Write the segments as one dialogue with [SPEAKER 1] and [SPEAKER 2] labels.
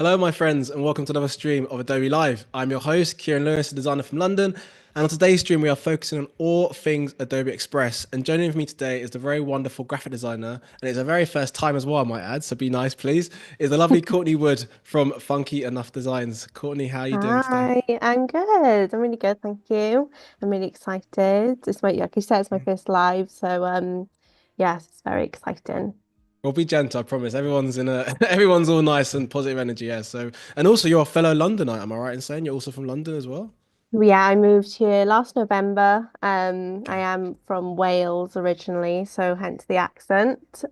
[SPEAKER 1] Hello, my friends, and welcome to another stream of Adobe Live. I'm your host, Kieran Lewis, a designer from London. And on today's stream, we are focusing on all things Adobe Express. And joining with me today is the very wonderful graphic designer, and it's her very first time as well, I might add, so be nice, please, is the lovely Courtney Wood from Funky Enough Designs. Courtney, how are you doing today?
[SPEAKER 2] Hi, I'm good. I'm really good, thank you. I'm really excited. It's my, like you said, it's my first live, so yes, it's very exciting.
[SPEAKER 1] We'll be gentle, I promise. Everyone's in a everyone's all nice and positive energy, yeah. So, and also you're a fellow Londonite, am I right in saying you're also from London as well?
[SPEAKER 2] Yeah, I moved here last November. I
[SPEAKER 1] Okay,
[SPEAKER 2] am from Wales originally, so hence the accent.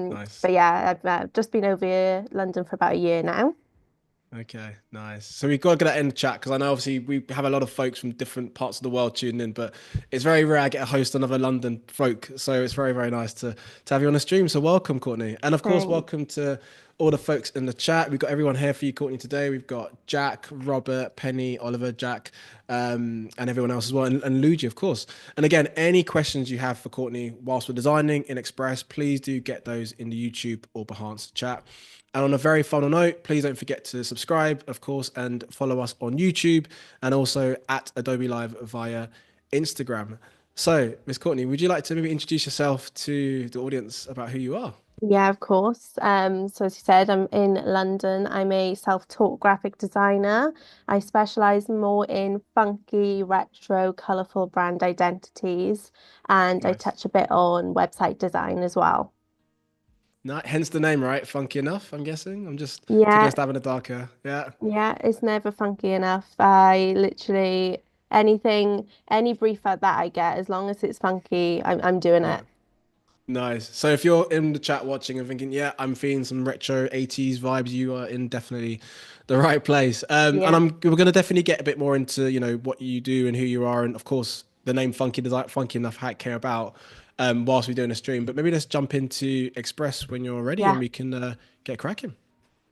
[SPEAKER 1] nice.
[SPEAKER 2] But yeah, I've just been over here, London for about a year now.
[SPEAKER 1] Okay, nice. So we've got to get that in the chat because I know obviously we have a lot of folks from different parts of the world tuning in, but it's very rare I get a host another London folk. So it's very, very nice to have you on the stream. So welcome, Courtney. And of course,
[SPEAKER 2] Thanks.
[SPEAKER 1] welcome to all the folks in the chat. We've got everyone here for you, Courtney, today. We've got Jack, Robert, Penny, Oliver, Jack, and everyone else as well, and Luigi, of course. And again, any questions you have for Courtney whilst we're designing in Express, please do get those in the YouTube or Behance chat. And on a very final note, please don't forget to subscribe, of course, and follow us on YouTube and also at Adobe Live via Instagram. So, Miss Courtney, would you like to maybe introduce yourself to the audience about who you are?
[SPEAKER 2] Yeah, of course. So as you said, I'm in London. I'm a self-taught graphic designer. I specialize more in funky, retro, colorful brand identities, and I
[SPEAKER 1] Nice.
[SPEAKER 2] touch a bit on website design as well.
[SPEAKER 1] Hence the name, right? Funky enough, I'm guessing. I'm just taking a
[SPEAKER 2] Yeah,
[SPEAKER 1] stab in the darker. Yeah.
[SPEAKER 2] yeah, it's never funky enough. I literally anything, any brief that I get, as long as it's funky, I'm doing
[SPEAKER 1] Yeah.
[SPEAKER 2] it.
[SPEAKER 1] Nice. So if you're in the chat watching and thinking, yeah, I'm feeling some retro 80s vibes, you are in definitely the right place. And
[SPEAKER 2] Yeah.
[SPEAKER 1] we're gonna definitely get a bit more into, what you do and who you are, and of course the name Funky Design, Funky Enough, how it came about, whilst we're doing a stream. But maybe let's jump into Express when you're ready and
[SPEAKER 2] Yeah,
[SPEAKER 1] we can get cracking.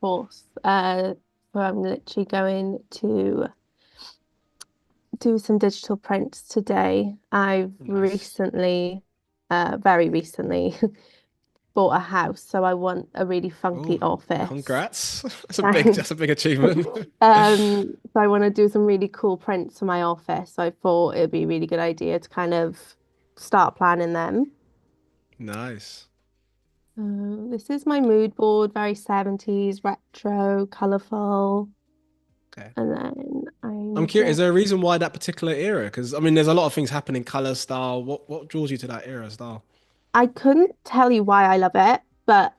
[SPEAKER 2] course. So I'm literally going to do some digital prints today. I've
[SPEAKER 1] Nice.
[SPEAKER 2] recently, very recently, bought a house, so I want a really funky
[SPEAKER 1] Oh,
[SPEAKER 2] office.
[SPEAKER 1] congrats.
[SPEAKER 2] Thanks.
[SPEAKER 1] That's a big achievement.
[SPEAKER 2] So I want to do some really cool prints for my office. So I thought it'd be a really good idea to kind of start planning them.
[SPEAKER 1] Nice.
[SPEAKER 2] This is my mood board, very 70s, retro, colorful.
[SPEAKER 1] Okay.
[SPEAKER 2] And then
[SPEAKER 1] I'm
[SPEAKER 2] I'm
[SPEAKER 1] curious, is
[SPEAKER 2] just
[SPEAKER 1] there a reason why that particular era? Because I mean, there's a lot of things happening, color, style. What draws you to that era style?
[SPEAKER 2] I couldn't tell you why I love it, but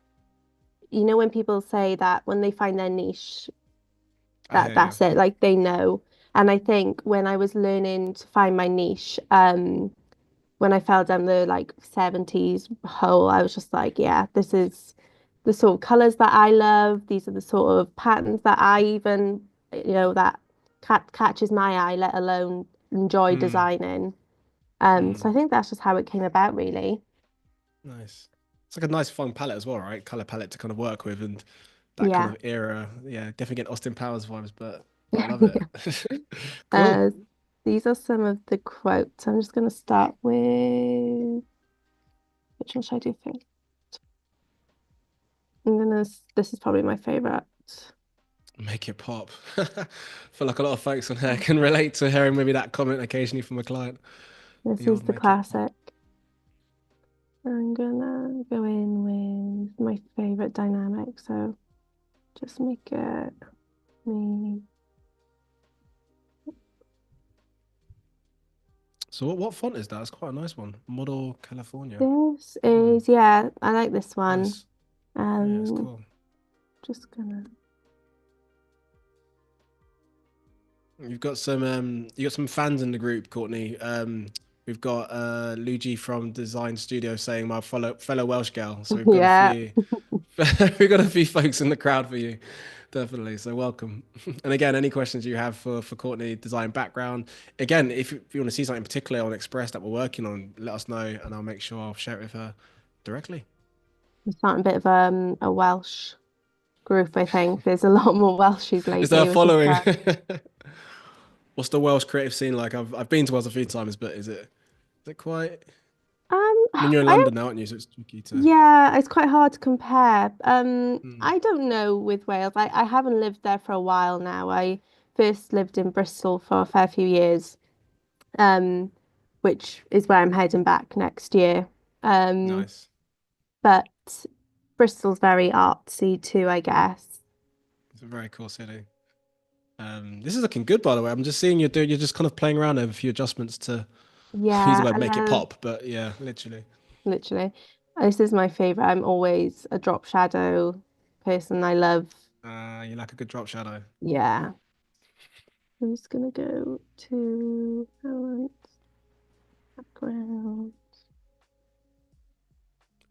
[SPEAKER 2] you know when people say that when they find their niche,
[SPEAKER 1] I hear you.
[SPEAKER 2] that's it, like they know. And I think when I was learning to find my niche, when I fell down the like 70s hole, I was just like, yeah, this is the sort of colors that I love. These are the sort of patterns that I even, that catches my eye, let alone enjoy
[SPEAKER 1] Mm,
[SPEAKER 2] designing. So
[SPEAKER 1] mm,
[SPEAKER 2] I think that's just how it came about, really.
[SPEAKER 1] nice. It's like a nice fun palette as well, right? Color palette to kind of work with and that kind
[SPEAKER 2] Yeah.
[SPEAKER 1] of era. Yeah, definitely get Austin Powers vibes, but I love it. Cool.
[SPEAKER 2] Uh, these are some of the quotes. I'm just going to start with which one should I do first? This is probably my favorite.
[SPEAKER 1] Make it pop. Feel like a lot of folks on here can relate to hearing maybe that comment occasionally from a client.
[SPEAKER 2] This
[SPEAKER 1] The
[SPEAKER 2] is
[SPEAKER 1] old
[SPEAKER 2] the
[SPEAKER 1] make it pop.
[SPEAKER 2] classic. I'm gonna go in with my favorite dynamic. So just make it me.
[SPEAKER 1] So what font is that? It's quite a nice one. Model California.
[SPEAKER 2] This
[SPEAKER 1] Hmm,
[SPEAKER 2] is, yeah, I like this one.
[SPEAKER 1] nice. Yeah, it's
[SPEAKER 2] Um,
[SPEAKER 1] cool.
[SPEAKER 2] just gonna,
[SPEAKER 1] You got some fans in the group, Courtney. We've got Luigi from Design Studio saying my fellow Welsh gal. So we've got a
[SPEAKER 2] yeah.
[SPEAKER 1] few we've got a few folks in the crowd for you. Definitely. So welcome. And again, any questions you have for Courtney, design background. Again, if you want to see something particular on Express that we're working on, let us know and I'll make sure I'll share it with her directly.
[SPEAKER 2] I'm starting a bit of a Welsh group, I think. There's a lot more Welshies
[SPEAKER 1] Is there a
[SPEAKER 2] lately, which is
[SPEAKER 1] following?
[SPEAKER 2] good.
[SPEAKER 1] What's the Welsh creative scene like? I've been to Wales a few times, but is it quite? I mean, you're in
[SPEAKER 2] I
[SPEAKER 1] London
[SPEAKER 2] don't,
[SPEAKER 1] now, aren't you? So it's tricky to.
[SPEAKER 2] yeah, it's quite hard to compare.
[SPEAKER 1] Mm,
[SPEAKER 2] I don't know with Wales. I haven't lived there for a while now. I first lived in Bristol for a fair few years, um, which is where I'm heading back next year. Um,
[SPEAKER 1] nice.
[SPEAKER 2] but Bristol's very artsy too, I guess.
[SPEAKER 1] It's a very cool city. This is looking good, by the way. I'm just seeing you're just kind of playing around over a few adjustments to use the
[SPEAKER 2] Yeah,
[SPEAKER 1] word
[SPEAKER 2] I
[SPEAKER 1] make it
[SPEAKER 2] love
[SPEAKER 1] pop, but yeah, literally.
[SPEAKER 2] literally. This is my favorite. I'm always a drop shadow person. I love,
[SPEAKER 1] You like a good drop shadow.
[SPEAKER 2] yeah. I'm just gonna go to background.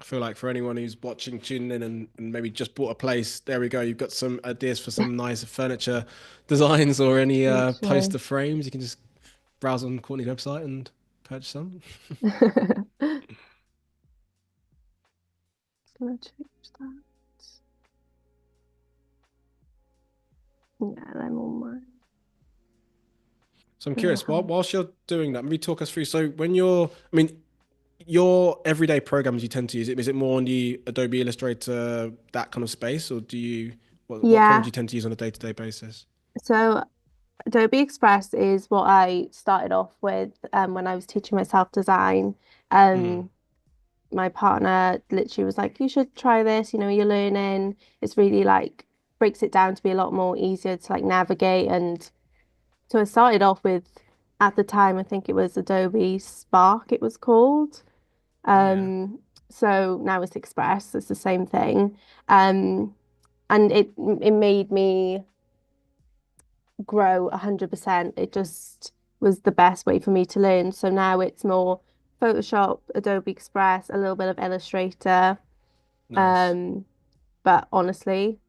[SPEAKER 1] I feel like for anyone who's watching, tuning in, and maybe just bought a place, there we go. You've got some ideas for some nice furniture designs or any
[SPEAKER 2] Literally.
[SPEAKER 1] poster frames. You can just browse on Courtney's website and purchase some.
[SPEAKER 2] Gonna change that. Yeah, I'm on mine.
[SPEAKER 1] So I'm
[SPEAKER 2] Gonna
[SPEAKER 1] curious,
[SPEAKER 2] have.
[SPEAKER 1] whilst you're doing that, maybe talk us through. So when I mean, your everyday programs you tend to use, is it more on the Adobe Illustrator, that kind of space, or what programs do
[SPEAKER 2] Yeah,
[SPEAKER 1] you tend to use on a day-to-day basis?
[SPEAKER 2] so Adobe Express is what I started off with when I was teaching myself design.
[SPEAKER 1] Mm,
[SPEAKER 2] Um, my partner literally was like, you should try this, you're learning. It's really like breaks it down to be a lot more easier to like navigate. And so I started off with, at the time, I think it was Adobe Spark, it was called.
[SPEAKER 1] yeah,
[SPEAKER 2] Um, so now it's Express, it's the same thing. Um, and it made me grow 100%. It just was the best way for me to learn. So now it's more Photoshop, Adobe Express, a little bit of Illustrator.
[SPEAKER 1] nice.
[SPEAKER 2] Um, but honestly,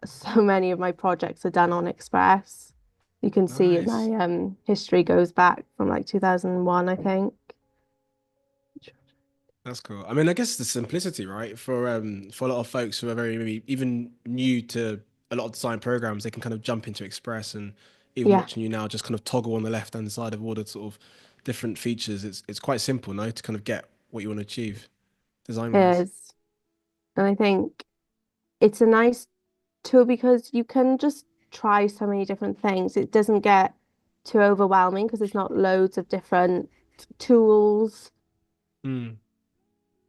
[SPEAKER 2] so many of my projects are done on Express. You can see
[SPEAKER 1] Nice.
[SPEAKER 2] my history goes back from like 2001, I think.
[SPEAKER 1] That's cool. I mean, I guess the simplicity, right? For a lot of folks who are very maybe even new to a lot of design programs, they can kind of jump into Express and even
[SPEAKER 2] Yeah,
[SPEAKER 1] watching you now just kind of toggle on the left hand side of all the sort of different features. It's quite simple, no, to kind of get what you want to achieve design
[SPEAKER 2] it
[SPEAKER 1] wise.
[SPEAKER 2] is. And I think it's a nice tool because you can just try so many different things. It doesn't get too overwhelming because there's not loads of different tools.
[SPEAKER 1] Mm.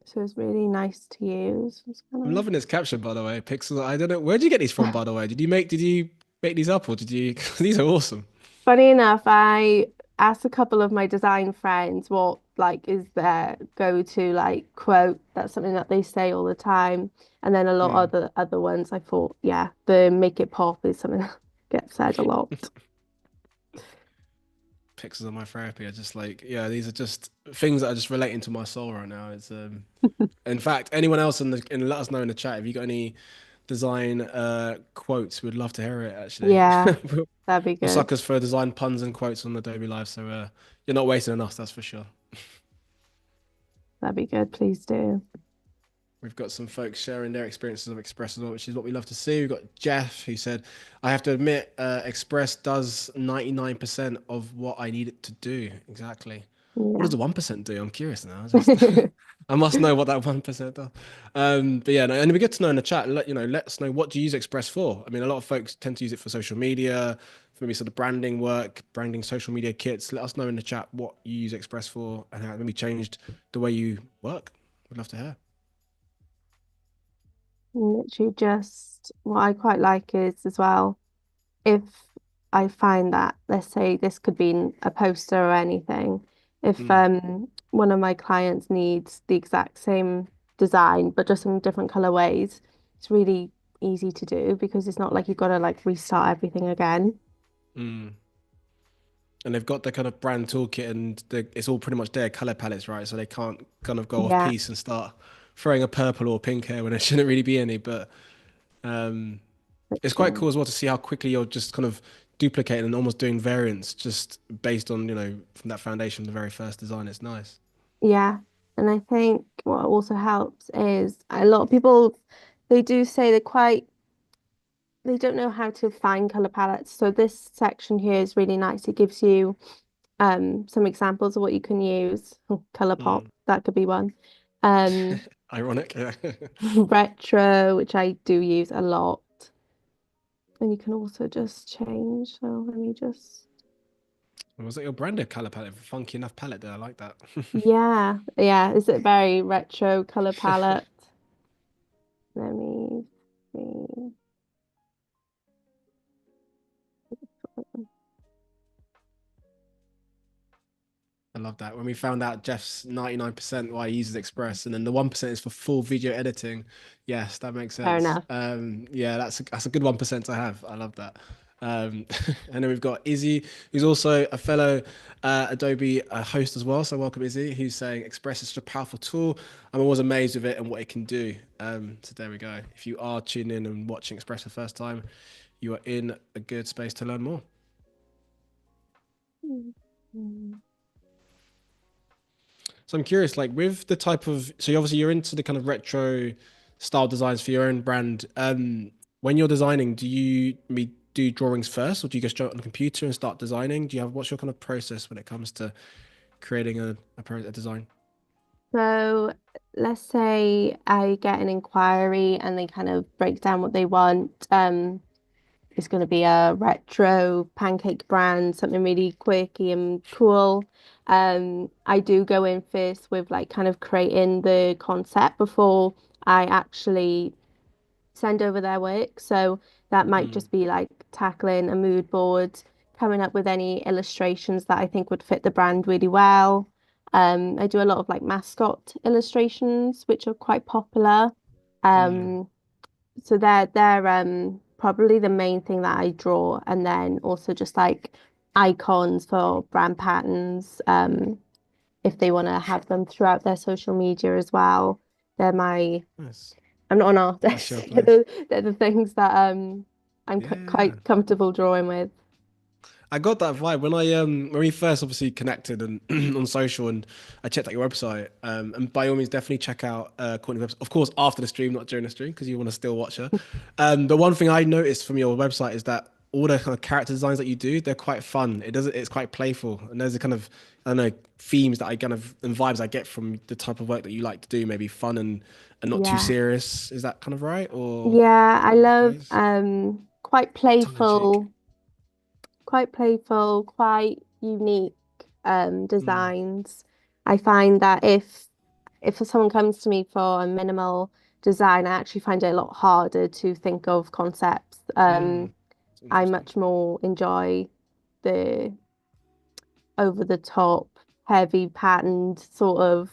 [SPEAKER 2] So it's really nice to use. It's
[SPEAKER 1] I'm
[SPEAKER 2] kind
[SPEAKER 1] loving this caption, by the way. Pixel. I don't know. Where did you get these from,
[SPEAKER 2] of
[SPEAKER 1] by the way? Did you make these up or did you? These are awesome.
[SPEAKER 2] funny enough, I asked a couple of my design friends what like is their go-to like quote. That's something that they say all the time. And then a lot
[SPEAKER 1] Mm.
[SPEAKER 2] of other ones I thought, yeah, the make it pop is something that gets said a lot.
[SPEAKER 1] Pixels are my therapy. I just like, yeah, these are just things that are just relating to my soul right now. It's In fact, anyone else let us know in the chat if you got any design quotes. We'd love to hear it. Actually,
[SPEAKER 2] Yeah,
[SPEAKER 1] we're,
[SPEAKER 2] that'd be
[SPEAKER 1] we're
[SPEAKER 2] good.
[SPEAKER 1] suckers for design puns and quotes on Adobe Live. So you're not wasting on us, that's for sure.
[SPEAKER 2] That'd be good. Please do.
[SPEAKER 1] We've got some folks sharing their experiences of Express as well, which is what we love to see. We've got Jeff who said, "I have to admit, Express does 99% of what I need it to do. Exactly. What does
[SPEAKER 2] Yeah.
[SPEAKER 1] the 1% do? I'm curious now. I must know what that 1% does. But yeah, no, and it'd be good to know in the chat. Let us know, what do you use Express for? I mean, a lot of folks tend to use it for social media, for maybe sort of branding work, branding social media kits. Let us know in the chat what you use Express for and how it maybe changed the way you work. We'd love to hear.
[SPEAKER 2] Literally just what I quite like is as well, if I find that, let's say this could be a poster or anything, if
[SPEAKER 1] Mm,
[SPEAKER 2] one of my clients needs the exact same design but just in different colorways, it's really easy to do because it's not like you've got to like restart everything again.
[SPEAKER 1] mm. And they've got the kind of brand toolkit and it's all pretty much their color palettes, right? So they can't kind of go off
[SPEAKER 2] Yeah,
[SPEAKER 1] piece and start throwing a purple or pink hair when there shouldn't really be any. But um, it's quite
[SPEAKER 2] literally.
[SPEAKER 1] cool as well to see how quickly you're just kind of duplicating and almost doing variants just based on, from that foundation, the very first design. It's nice.
[SPEAKER 2] Yeah. And I think what also helps is a lot of people, they do say they don't know how to find color palettes. So this section here is really nice. It gives you some examples of what you can use. Color pop,
[SPEAKER 1] Mm.
[SPEAKER 2] that could be one. Um,
[SPEAKER 1] Ironic, yeah.
[SPEAKER 2] retro, which I do use a lot. And you can also just change. So let me just,
[SPEAKER 1] Was that your branded color palette? Funky enough palette there. I like that.
[SPEAKER 2] yeah, yeah. Is it very retro color palette? Let me see.
[SPEAKER 1] I love that. When we found out Jeff's 99% why he uses Express, and then the 1% is for full video editing. Yes, that makes
[SPEAKER 2] Fair
[SPEAKER 1] sense.
[SPEAKER 2] enough.
[SPEAKER 1] Yeah, that's a good 1% to have. I love that. And then we've got Izzy, who's also a fellow Adobe host as well. So welcome, Izzy, who's saying Express is such a powerful tool. I'm always amazed with it and what it can do. So there we go. If you are tuning in and watching Express for the first time, you are in a good space to learn more.
[SPEAKER 2] Mhm.
[SPEAKER 1] So I'm curious, like with the type of, so obviously you're into the kind of retro style designs for your own brand. When you're designing, do you do drawings first, or do you just jump on the computer and start designing? Do you have, what's your kind of process when it comes to creating a design?
[SPEAKER 2] So let's say I get an inquiry and they kind of break down what they want. It's going to be a retro pancake brand, something really quirky and cool. I do go in first with like kind of creating the concept before I actually send over their work. So that might
[SPEAKER 1] Mm,
[SPEAKER 2] just be like tackling a mood board, coming up with any illustrations that I think would fit the brand really well. I do a lot of like mascot illustrations, which are quite popular.
[SPEAKER 1] mm,
[SPEAKER 2] Um, so they're probably the main thing that I draw, and then also just like icons for brand patterns. If they want to have them throughout their social media as well. They're my
[SPEAKER 1] nice.
[SPEAKER 2] I'm not an
[SPEAKER 1] That's your
[SPEAKER 2] artist.
[SPEAKER 1] place.
[SPEAKER 2] They're the things that I'm
[SPEAKER 1] Yeah.
[SPEAKER 2] quite comfortable drawing with.
[SPEAKER 1] I got that vibe when I when we first obviously connected and on social, and I checked out your website. And by all means definitely check out Courtney's website. Of course after the stream, not during the stream, because you want to still watch her. But one thing I noticed from your website is that all the kind of character designs that you do, they're quite fun. It's quite playful. And there's a kind of, I don't know, themes that I kind of, and vibes I get from the type of work that you like to do, maybe fun and not too
[SPEAKER 2] Yeah.
[SPEAKER 1] serious. Is that kind of right? Or
[SPEAKER 2] Yeah, I love
[SPEAKER 1] phrase? Tongue in cheek.
[SPEAKER 2] quite playful, quite unique
[SPEAKER 1] Mm,
[SPEAKER 2] designs. I find that if someone comes to me for a minimal design, I actually find it a lot harder to think of concepts.
[SPEAKER 1] it's
[SPEAKER 2] I
[SPEAKER 1] interesting.
[SPEAKER 2] much more enjoy the over the top, heavy patterned sort of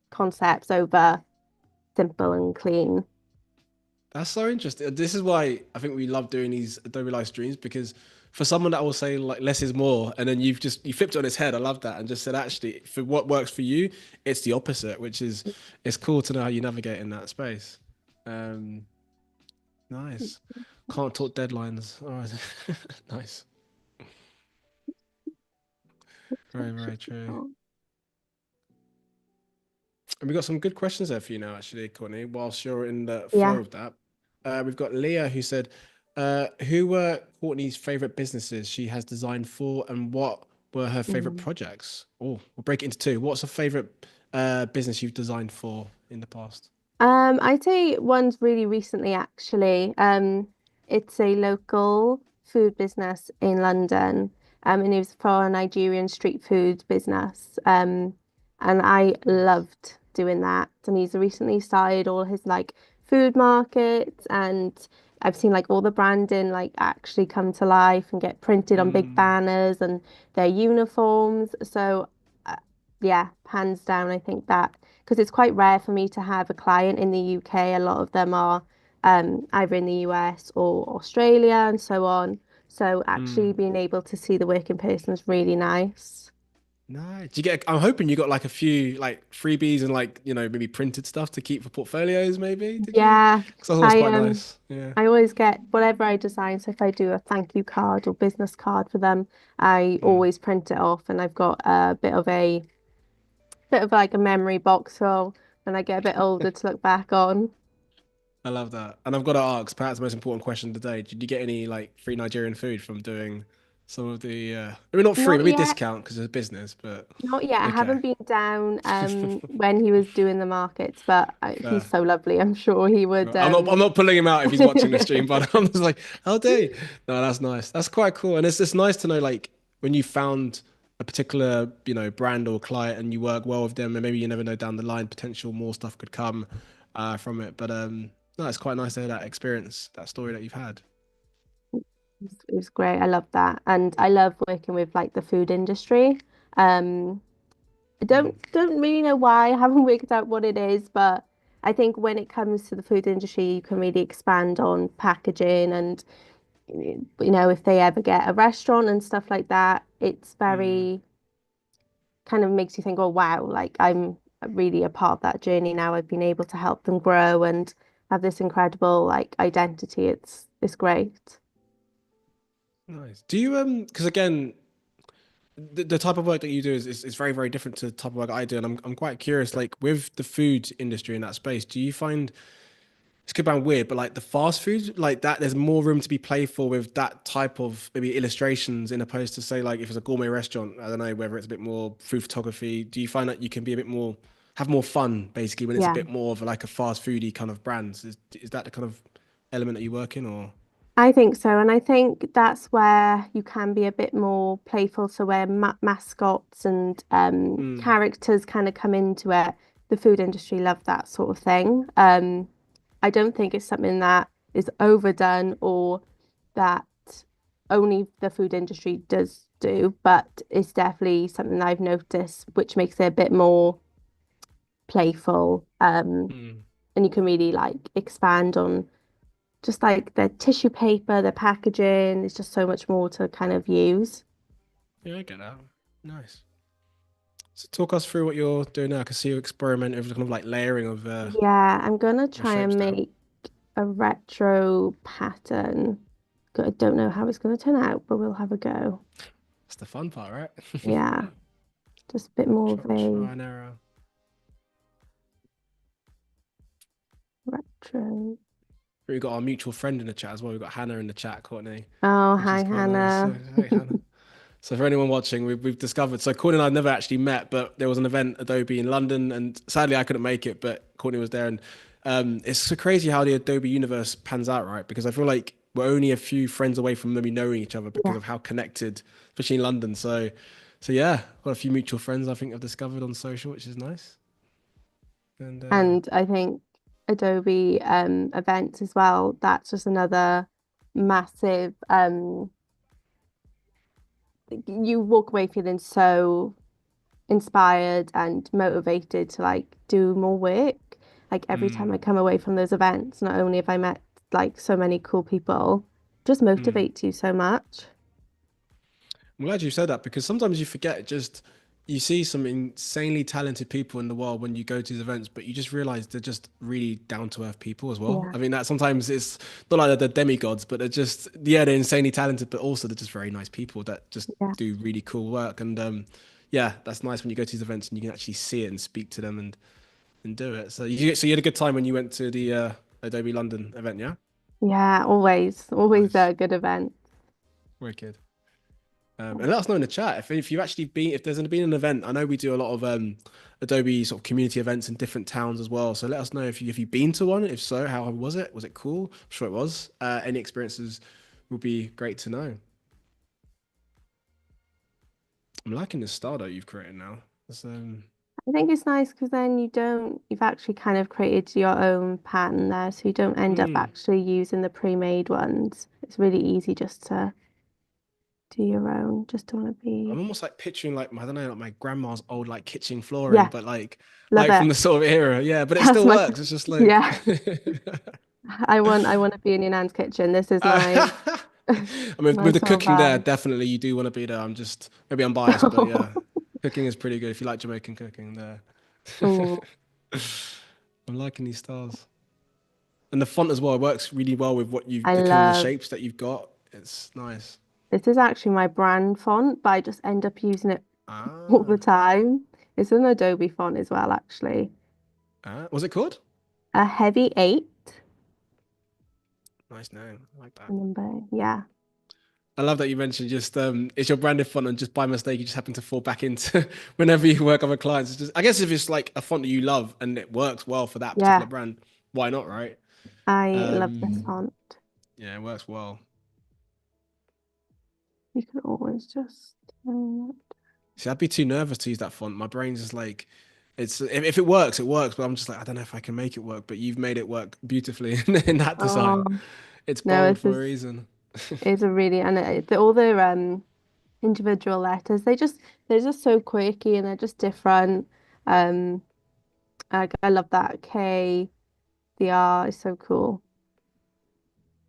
[SPEAKER 2] concepts over simple and clean.
[SPEAKER 1] That's so interesting. This is why I think we love doing these Adobe live streams, because for someone that will say like less is more, and then you flipped it on its head. I love that, and just said actually for what works for you, it's the opposite, which is it's cool to know how you navigate in that space. Um, nice. Can't talk deadlines. All right, nice. Very very true. And we've got some good questions there for you now, actually, Courtney, whilst you're in the flow
[SPEAKER 2] Yeah.
[SPEAKER 1] of that. We've got Leah who said, who were Courtney's favorite businesses she has designed for, and what were her favorite
[SPEAKER 2] Mm.
[SPEAKER 1] projects? Oh, we'll break it into two. What's a favorite business you've designed for in the past?
[SPEAKER 2] I'd say one's really recently actually. It's a local food business in London. And it was for a Nigerian street food business. And I
[SPEAKER 1] Nice.
[SPEAKER 2] loved doing that. And he's recently started all his like food markets, and I've seen like all the branding like actually come to life and get printed on big
[SPEAKER 1] Mm,
[SPEAKER 2] banners and their uniforms. So uh, yeah, hands down, I think that because it's quite rare for me to have a client in the UK. A lot of them are either in the US or Australia and so on. So actually
[SPEAKER 1] mm.
[SPEAKER 2] being able to see the work in person is really nice.
[SPEAKER 1] Nice. Do you get? I'm hoping you got like a few like freebies and like maybe printed stuff to keep for portfolios. Maybe did you?
[SPEAKER 2] Yeah,
[SPEAKER 1] Because that's always
[SPEAKER 2] I
[SPEAKER 1] quite nice. Yeah.
[SPEAKER 2] I always get whatever I design. So if I do a thank you card or business card for them, I
[SPEAKER 1] Mm.
[SPEAKER 2] always print it off, and I've got a bit of like a memory box for when I get a bit older to look back on.
[SPEAKER 1] I love that. And I've got to ask, perhaps the most important question today. Did you get any like free Nigerian food from doing? some of the maybe not free,
[SPEAKER 2] Not
[SPEAKER 1] maybe
[SPEAKER 2] yet.
[SPEAKER 1] discount because it's a business, but
[SPEAKER 2] Not yet. I
[SPEAKER 1] okay.
[SPEAKER 2] haven't been down when he was doing the markets, but he's
[SPEAKER 1] Fair.
[SPEAKER 2] so lovely. I'm sure he would
[SPEAKER 1] I'm not pulling him out if he's watching the stream, but I'm just like, how dare you? No, that's nice. That's quite cool. And it's just nice to know like when you found a particular, brand or client and you work well with them and maybe you never know down the line potential more stuff could come from it. But no, it's quite nice to hear that experience, that story that you've had.
[SPEAKER 2] It was great. I love that. And I love working with like the food industry. Um I
[SPEAKER 1] Mm,
[SPEAKER 2] don't really know why. I haven't worked out what it is, but I think when it comes to the food industry, you can really expand on packaging and if they ever get a restaurant and stuff like that, it's
[SPEAKER 1] mm.
[SPEAKER 2] very kind of makes you think, oh wow, like I'm really a part of that journey now. I've been able to help them grow and have this incredible like identity. It's great.
[SPEAKER 1] Nice. Do you because again, the type of work that you do is very, very different to the type of work I do. And I'm quite curious, like with the food industry in that space, do you find it's could sound weird, but like the fast food, like that, there's more room to be playful with that type of maybe illustrations in opposed to say like if it's a gourmet restaurant, I don't know whether it's a bit more food photography. Do you find that you can be a bit more have more fun basically when it's a
[SPEAKER 2] Yeah.
[SPEAKER 1] bit more of like a fast foody kind of brand? Is that the kind of element that you work in or?
[SPEAKER 2] I think so, and I think that's where you can be a bit more playful. So where ma mascots and
[SPEAKER 1] Mm,
[SPEAKER 2] characters kind of come into it, the food industry love that sort of thing. I don't think it's something that is overdone or that only the food industry does do, but it's definitely something that I've noticed, which makes it a bit more playful.
[SPEAKER 1] mm.
[SPEAKER 2] And you can really like expand on just like the tissue paper, the packaging, it's just so much more to kind of use.
[SPEAKER 1] Yeah, I get that. Nice. So talk us through what you're doing now. I can see you experiment with kind of like layering of
[SPEAKER 2] Yeah, I'm gonna
[SPEAKER 1] your
[SPEAKER 2] try
[SPEAKER 1] shapes
[SPEAKER 2] and
[SPEAKER 1] down.
[SPEAKER 2] make a retro pattern. I don't know how it's gonna turn out, but we'll have a go.
[SPEAKER 1] That's the fun part, right?
[SPEAKER 2] Yeah, just a bit more of a
[SPEAKER 1] Try and error.
[SPEAKER 2] retro.
[SPEAKER 1] We've got our mutual friend in the chat as well. We've got Hannah in the chat, Courtney,
[SPEAKER 2] Oh,
[SPEAKER 1] which
[SPEAKER 2] hi,
[SPEAKER 1] is quite nice. So,
[SPEAKER 2] Hannah.
[SPEAKER 1] hey, Hannah. So for anyone watching, we've discovered. So Courtney and I never actually met, but there was an event Adobe in London, and sadly I couldn't make it, but Courtney was there, and it's so crazy how the Adobe universe pans out, right? Because I feel like we're only a few friends away from maybe knowing each other because
[SPEAKER 2] Yeah.
[SPEAKER 1] of how connected, especially in London. So yeah, got a few mutual friends I think I've discovered on social, which is nice. And
[SPEAKER 2] And I think Adobe events as well, that's just another massive you walk away feeling so inspired and motivated to like do more work. Like every time I
[SPEAKER 1] mm,
[SPEAKER 2] come away from those events, not only have I met like so many cool people, just
[SPEAKER 1] mm.
[SPEAKER 2] motivates you so much.
[SPEAKER 1] I'm glad you said that because sometimes you forget just you see some insanely talented people in the world when you go to these events, but you just realize they're just really down to earth people as well.
[SPEAKER 2] Yeah,
[SPEAKER 1] I mean, that sometimes it's not like they're demigods, but they're just, yeah, they're insanely talented, but also they're just very nice people that just
[SPEAKER 2] yeah,
[SPEAKER 1] do really cool work. And yeah, that's nice when you go to these events and you can actually see it and speak to them and do it. So you had a good time when you went to the Adobe London event, yeah?
[SPEAKER 2] yeah, always
[SPEAKER 1] Nice.
[SPEAKER 2] a good event.
[SPEAKER 1] Wicked. And let us know in the chat if you've actually been if there's been an event. I know we do a lot of Adobe sort of community events in different towns as well. So let us know if you've been to one. If so, how was it? Was it cool? I'm sure it was. Any experiences would be great to know. I'm liking the style that you've created now. It's,
[SPEAKER 2] I think it's nice because then you've actually kind of created your own pattern there, so you don't end up
[SPEAKER 1] mm,
[SPEAKER 2] actually using the pre-made ones. It's really easy just to do your own. Just don't want to
[SPEAKER 1] I'm
[SPEAKER 2] be.
[SPEAKER 1] almost like picturing like I don't know like my grandma's old like kitchen flooring,
[SPEAKER 2] Yeah,
[SPEAKER 1] but
[SPEAKER 2] love
[SPEAKER 1] like
[SPEAKER 2] it.
[SPEAKER 1] from the sort of era. Yeah, but it
[SPEAKER 2] That's
[SPEAKER 1] still
[SPEAKER 2] my,
[SPEAKER 1] works. It's just like.
[SPEAKER 2] yeah. I want to be in your nan's kitchen. This is my
[SPEAKER 1] I mean,
[SPEAKER 2] my
[SPEAKER 1] with the
[SPEAKER 2] sort of
[SPEAKER 1] cooking there,
[SPEAKER 2] vibe.
[SPEAKER 1] definitely you do want to be there. Maybe I'm biased, but yeah, cooking is pretty good if you like Jamaican cooking there.
[SPEAKER 2] Oh,
[SPEAKER 1] I'm liking these stars. And the font as well, it works really well with
[SPEAKER 2] I
[SPEAKER 1] the kind of the
[SPEAKER 2] love
[SPEAKER 1] shapes that you've got. It's nice.
[SPEAKER 2] this is actually my brand font, but I just end up using it all the
[SPEAKER 1] Ah,
[SPEAKER 2] time. It's an Adobe font as well, actually.
[SPEAKER 1] was it called?
[SPEAKER 2] A heavy eight
[SPEAKER 1] Nice name. I like that.
[SPEAKER 2] number. Yeah.
[SPEAKER 1] I love that you mentioned just it's your branded font and just by mistake you just happen to fall back into whenever you work with other clients. It's just I guess if it's like a font that you love and it works well for that particular
[SPEAKER 2] Yeah,
[SPEAKER 1] brand, why not, right?
[SPEAKER 2] I love this
[SPEAKER 1] Um,
[SPEAKER 2] font.
[SPEAKER 1] yeah, it works well.
[SPEAKER 2] You can always just
[SPEAKER 1] See, I'd be too nervous to use that font. My brain's just like, it's if it works, it works. But I'm just like, I don't know if I can make it work. But you've made it work beautifully in that design.
[SPEAKER 2] oh
[SPEAKER 1] It's
[SPEAKER 2] no,
[SPEAKER 1] bold
[SPEAKER 2] this
[SPEAKER 1] for a reason.
[SPEAKER 2] is a really and all the individual letters they're just so quirky and they're just different. Um, I love that K. The R is so cool.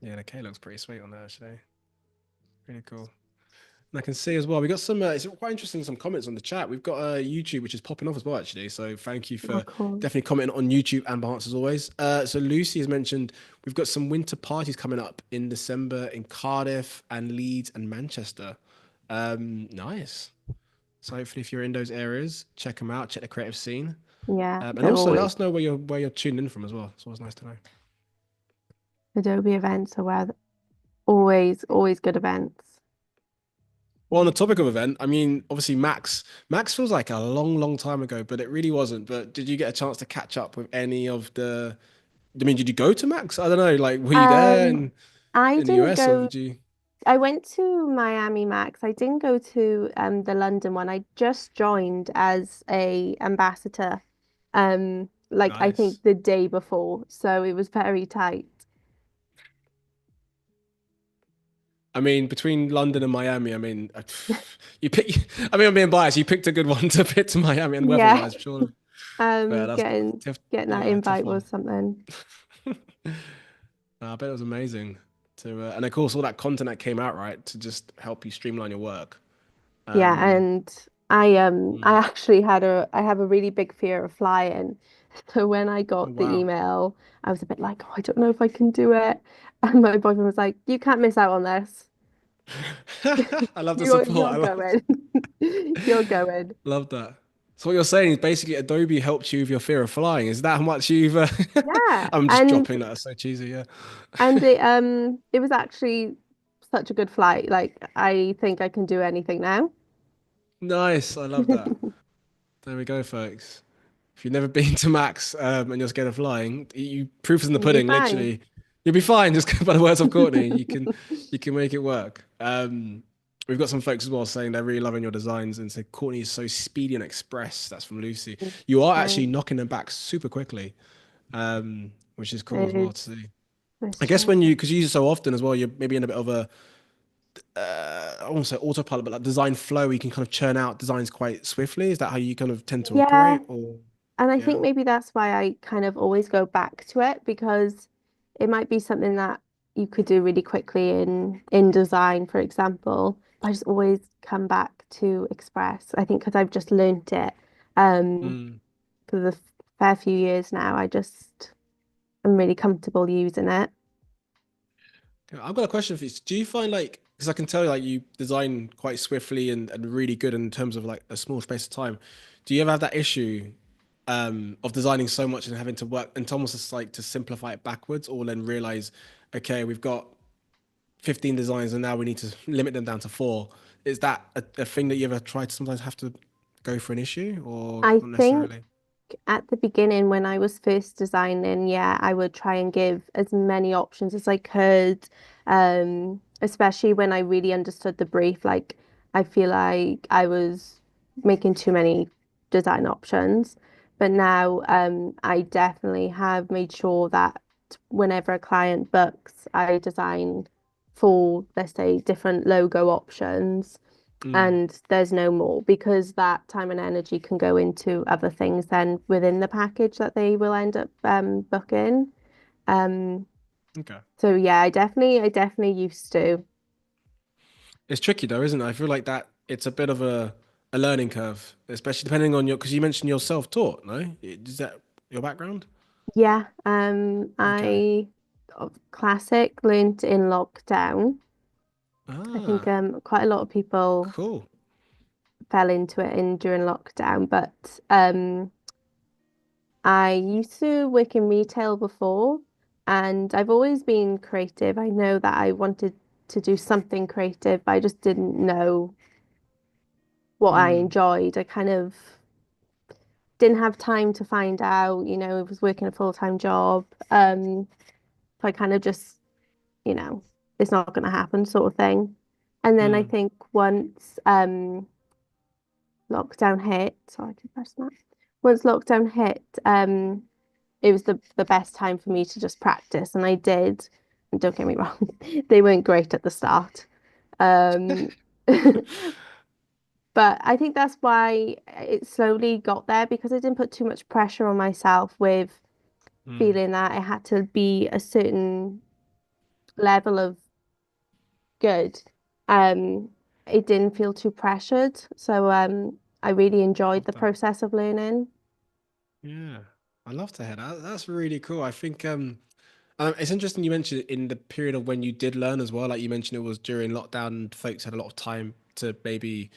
[SPEAKER 1] Yeah, the K looks pretty sweet on there actually. Really cool. And I can see as well, we got some, it's quite interesting, some comments on the chat. We've got YouTube, which is popping off as well, actually. So thank you
[SPEAKER 2] Oh,
[SPEAKER 1] for
[SPEAKER 2] cool.
[SPEAKER 1] definitely commenting on YouTube and Barnes as always. So Lucy has mentioned we've got some winter parties coming up in December in Cardiff and Leeds and Manchester. Nice. So hopefully if you're in those areas, check them out, check the creative scene.
[SPEAKER 2] Yeah,
[SPEAKER 1] And
[SPEAKER 2] they're
[SPEAKER 1] also let
[SPEAKER 2] always
[SPEAKER 1] us know where you're tuned in from as well. It's always nice to know.
[SPEAKER 2] Adobe events are where always good events.
[SPEAKER 1] Well, on the topic of event, I mean, obviously Max feels like a long, long time ago, but it really wasn't. But did you get a chance to catch up with any of the? I mean, did you go to Max? I don't know. Like, were you there
[SPEAKER 2] Um, I
[SPEAKER 1] in the
[SPEAKER 2] didn't
[SPEAKER 1] US or
[SPEAKER 2] go.
[SPEAKER 1] did you?
[SPEAKER 2] I went to Miami Max. I didn't go to the London one. I just joined as a ambassador. Like I
[SPEAKER 1] Nice.
[SPEAKER 2] think the day before, so it was very tight.
[SPEAKER 1] I mean, between London and Miami, I mean, you pick. I mean, I'm being biased. You picked a good one to pick to Miami and
[SPEAKER 2] Yeah.
[SPEAKER 1] weather-wise, surely. But that's
[SPEAKER 2] Getting
[SPEAKER 1] tough.
[SPEAKER 2] getting that
[SPEAKER 1] Yeah, tough
[SPEAKER 2] invite
[SPEAKER 1] one.
[SPEAKER 2] was something.
[SPEAKER 1] I bet it was amazing to, and of course, all that content that came out, right, to just help you streamline your work.
[SPEAKER 2] Yeah,
[SPEAKER 1] Um,
[SPEAKER 2] and I
[SPEAKER 1] mm.
[SPEAKER 2] actually I have a really big fear of flying. So when I
[SPEAKER 1] Oh,
[SPEAKER 2] got the
[SPEAKER 1] wow.
[SPEAKER 2] email, I was a bit like, oh, I don't know if I can do it. And my boyfriend was like, you can't miss out on this.
[SPEAKER 1] I love the support.
[SPEAKER 2] You're going. You're going.
[SPEAKER 1] Love that. So what you're saying is basically Adobe helped you with your fear of flying. Is that how much you've?
[SPEAKER 2] Yeah.
[SPEAKER 1] I'm just dropping that. It's so cheesy. Yeah.
[SPEAKER 2] And it was actually such a good flight. Like I think I can do anything now.
[SPEAKER 1] Nice. I love that. There we go, folks. If you've never been to Max and you're scared of flying, you proof is in the
[SPEAKER 2] You'll be
[SPEAKER 1] pudding.
[SPEAKER 2] fine.
[SPEAKER 1] Literally, you'll be fine. Just by the words of Courtney, you can make it work. We've got some folks as well saying they're really loving your designs and say Courtney is so speedy and express. That's from Lucy. You are actually
[SPEAKER 2] Thanks.
[SPEAKER 1] knocking them back super quickly, which is cool as
[SPEAKER 2] It
[SPEAKER 1] well
[SPEAKER 2] is
[SPEAKER 1] to see.
[SPEAKER 2] this
[SPEAKER 1] I guess when
[SPEAKER 2] true.
[SPEAKER 1] because you use it so often as well, you're maybe in a bit of a I won't say autopilot, but like design flow, you can kind of churn out designs quite swiftly. Is that how you kind of tend to
[SPEAKER 2] Yeah,
[SPEAKER 1] operate? Or
[SPEAKER 2] and I
[SPEAKER 1] yeah.
[SPEAKER 2] think maybe that's why I kind of always go back to it because it might be something that you could do really quickly in design, for example. But I just always come back to Express. I think because I've just learnt it um
[SPEAKER 1] Mm.
[SPEAKER 2] for the fair few years now. I'm really comfortable using it.
[SPEAKER 1] Yeah, I've got a question for you. Do you find like because I can tell like you design quite swiftly and really good in terms of like a small space of time. Do you ever have that issue of designing so much and having to work and almost just like to simplify it backwards or then realize, okay, we've got 15 designs and now we need to limit them down to four. Is that a thing that you ever try to sometimes have to go for an issue or
[SPEAKER 2] I
[SPEAKER 1] not
[SPEAKER 2] think
[SPEAKER 1] necessarily?
[SPEAKER 2] at the beginning when I was first designing, yeah, I would try and give as many options as I could, especially when I really understood the brief. Like, I feel like I was making too many design options. But now, I definitely have made sure that whenever a client books, I design for, let's say, different logo options
[SPEAKER 1] Mm,
[SPEAKER 2] and there's no more because that time and energy can go into other things then within the package that they will end up booking. Um,
[SPEAKER 1] okay.
[SPEAKER 2] so yeah, I definitely used to.
[SPEAKER 1] It's tricky though, isn't it? I feel like that it's a bit of a learning curve, especially depending on your because you mentioned you're self-taught, no? Is that your background?
[SPEAKER 2] Yeah,
[SPEAKER 1] Okay.
[SPEAKER 2] I classic learned in lockdown. I think
[SPEAKER 1] Ah,
[SPEAKER 2] quite a lot of people
[SPEAKER 1] cool.
[SPEAKER 2] fell into it in during lockdown, but I used to work in retail before, and I've always been creative. I know that I wanted to do something creative, but I just didn't know what I
[SPEAKER 1] Mm,
[SPEAKER 2] enjoyed. I kind of didn't have time to find out, I was working a full-time job. So I kind of just, you know, it's not going to happen sort of thing. And then I
[SPEAKER 1] mm.
[SPEAKER 2] think once lockdown hit, sorry, I keep pressing that. Once lockdown hit, it was the best time for me to just practice, and I did. And don't get me wrong, they weren't great at the start. Um, but I think that's why it slowly got there because I didn't put too much pressure on myself with
[SPEAKER 1] Mm.
[SPEAKER 2] feeling that I had to be a certain level of good. Um, it didn't feel too pressured, so I really enjoyed
[SPEAKER 1] Love
[SPEAKER 2] the
[SPEAKER 1] that.
[SPEAKER 2] process of learning.
[SPEAKER 1] Yeah, I love to hear that. That's really cool. I think it's interesting you mentioned in the period of when you did learn as well. Like you mentioned, it was during lockdown, and folks had a lot of time to maybe,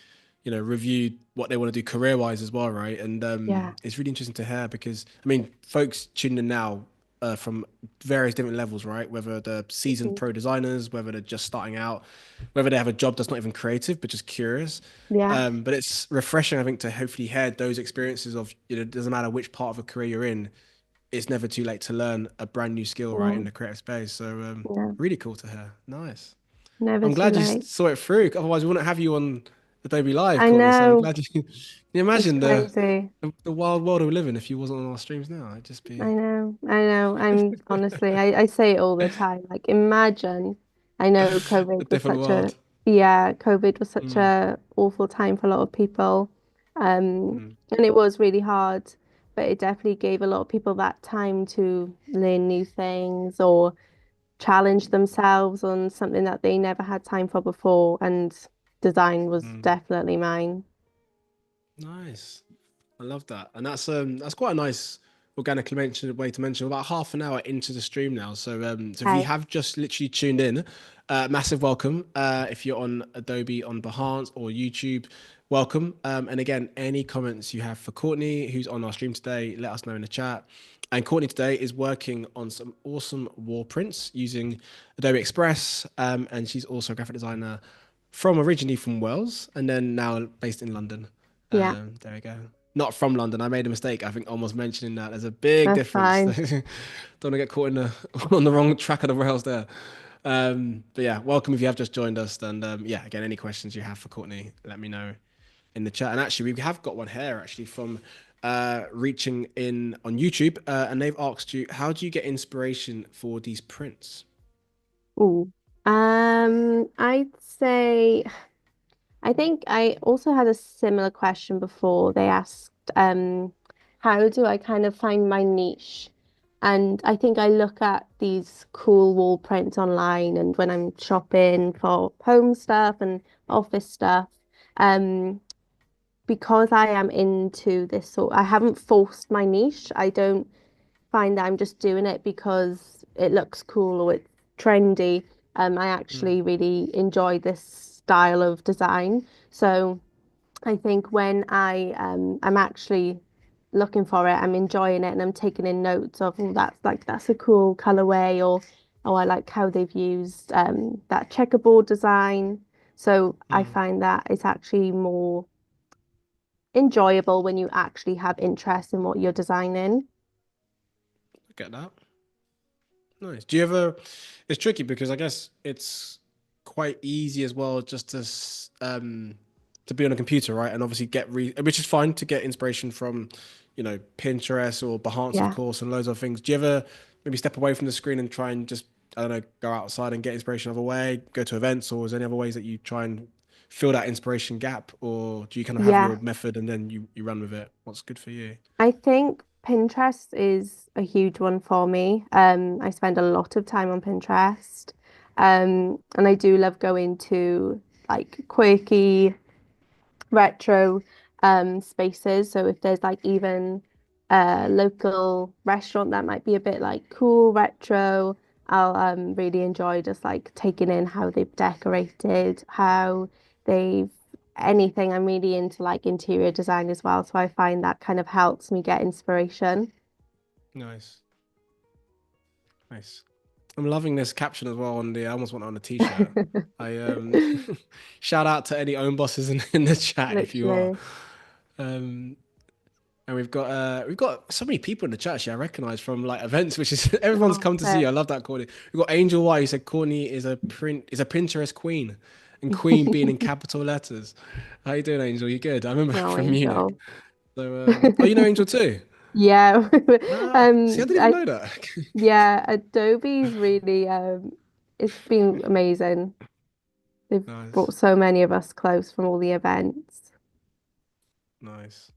[SPEAKER 1] review what they want to do career-wise as well, right? And
[SPEAKER 2] Yeah.
[SPEAKER 1] it's really interesting to hear because I mean, folks tuning in now from various different levels, right? Whether they're seasoned
[SPEAKER 2] Mhm.
[SPEAKER 1] pro designers, whether they're just starting out, whether they have a job that's not even creative but just curious.
[SPEAKER 2] Yeah.
[SPEAKER 1] But it's refreshing, I think, to hopefully hear those experiences of, it doesn't matter which part of a career you're in, it's never too late to learn a brand new skill, right, in
[SPEAKER 2] No.
[SPEAKER 1] the creative space. So,
[SPEAKER 2] Yeah.
[SPEAKER 1] really cool to hear. Nice.
[SPEAKER 2] Never
[SPEAKER 1] I'm
[SPEAKER 2] too
[SPEAKER 1] glad you
[SPEAKER 2] late.
[SPEAKER 1] saw it through. Otherwise, we wouldn't have you on Adobe Live,
[SPEAKER 2] I
[SPEAKER 1] Courtney. So I'm
[SPEAKER 2] know.
[SPEAKER 1] glad you. Can you
[SPEAKER 2] It's
[SPEAKER 1] imagine
[SPEAKER 2] crazy.
[SPEAKER 1] the wild world we live in if you wasn't on our streams now? It'd just be
[SPEAKER 2] I know. I know. I'm honestly, I say it all the time. Like, imagine, I know
[SPEAKER 1] a
[SPEAKER 2] COVID was
[SPEAKER 1] different
[SPEAKER 2] such a,
[SPEAKER 1] world.
[SPEAKER 2] yeah, COVID was such
[SPEAKER 1] Mm,
[SPEAKER 2] a awful time for a lot of people.
[SPEAKER 1] mm,
[SPEAKER 2] And it was really hard, but it definitely gave a lot of people that time to learn new things or challenge themselves on something that they never had time for before. And design was
[SPEAKER 1] mm.
[SPEAKER 2] definitely mine.
[SPEAKER 1] Nice. I love that, and that's quite a nice organically mentioned way to mention. We're about half an hour into the stream now, so if you
[SPEAKER 2] Okay.
[SPEAKER 1] have just literally tuned in, massive welcome. If you're on Adobe on Behance or YouTube, welcome. And again, any comments you have for Courtney, who's on our stream today, let us know in the chat. And Courtney today is working on some awesome wall prints using Adobe Express, and she's also a graphic designer from originally from Wales and then now based in London.
[SPEAKER 2] Yeah,
[SPEAKER 1] There we go. Not from London. I made a mistake. I think almost mentioning that. There's a big
[SPEAKER 2] that's
[SPEAKER 1] difference.
[SPEAKER 2] fine.
[SPEAKER 1] Don't want to get caught in the on the wrong track of the rails there. But yeah, welcome if you have just joined us. And yeah, again, any questions you have for Courtney, let me know in the chat. And actually, we have got one here actually from reaching in on YouTube, and they've asked you, how do you get inspiration for these prints?
[SPEAKER 2] Ooh. I'd say I think I also had a similar question before. They asked, how do I kind of find my niche? And I think I look at these cool wall prints online and when I'm shopping for home stuff and office stuff, um, because I am into this sort, I haven't forced my niche. I don't find that I'm just doing it because it looks cool or it's trendy. I
[SPEAKER 1] Mm,
[SPEAKER 2] actually really enjoy this style of design. So I think when I'm actually looking for it, I'm enjoying it and I'm taking in notes of, oh, that's a cool colorway or oh, I like how they've used that checkerboard design. So I
[SPEAKER 1] mm,
[SPEAKER 2] find that it's actually more enjoyable when you actually have interest in what you're designing.
[SPEAKER 1] I get that. Nice. Do you ever? It's tricky because I guess it's quite easy as well just to be on a computer, right? And obviously which is fine to get inspiration from, Pinterest or Behance, of
[SPEAKER 2] Yeah.
[SPEAKER 1] course, and loads of things. Do you ever maybe step away from the screen and try and just, I don't know, go outside and get inspiration other way, go to events, or is there any other ways that you try and fill that inspiration gap, or do you kind of have your
[SPEAKER 2] Yeah.
[SPEAKER 1] method and then you run with it? What's good for you?
[SPEAKER 2] I think Pinterest is a huge one for me. I spend a lot of time on Pinterest. And I do love going to like quirky retro spaces. So if there's like even a local restaurant that might be a bit like cool retro, I'll really enjoy just like taking in how they've decorated, how they've anything. I'm really into like interior design as well. So I find that kind of helps me get inspiration.
[SPEAKER 1] Nice, nice. I'm loving this caption as well on the. I almost want it on a t-shirt. I shout out to any own bosses in the chat if you are.
[SPEAKER 2] Literally.
[SPEAKER 1] Um, and we've got so many people in the chat actually I recognize from like events, which is everyone's
[SPEAKER 2] Oh,
[SPEAKER 1] come to see you. I love that, Courtney. We've got Angel White who said Courtney is a Pinterest queen, and queen being in capital letters. How you doing, Angel? You good? I remember
[SPEAKER 2] no,
[SPEAKER 1] from Munich.
[SPEAKER 2] Angel.
[SPEAKER 1] So oh, you know Angel too?
[SPEAKER 2] Yeah.
[SPEAKER 1] Ah, see, I didn't even
[SPEAKER 2] I
[SPEAKER 1] know that.
[SPEAKER 2] yeah, Adobe's really it's been amazing. They've brought
[SPEAKER 1] Nice,
[SPEAKER 2] so many of us close from all the events.
[SPEAKER 1] nice.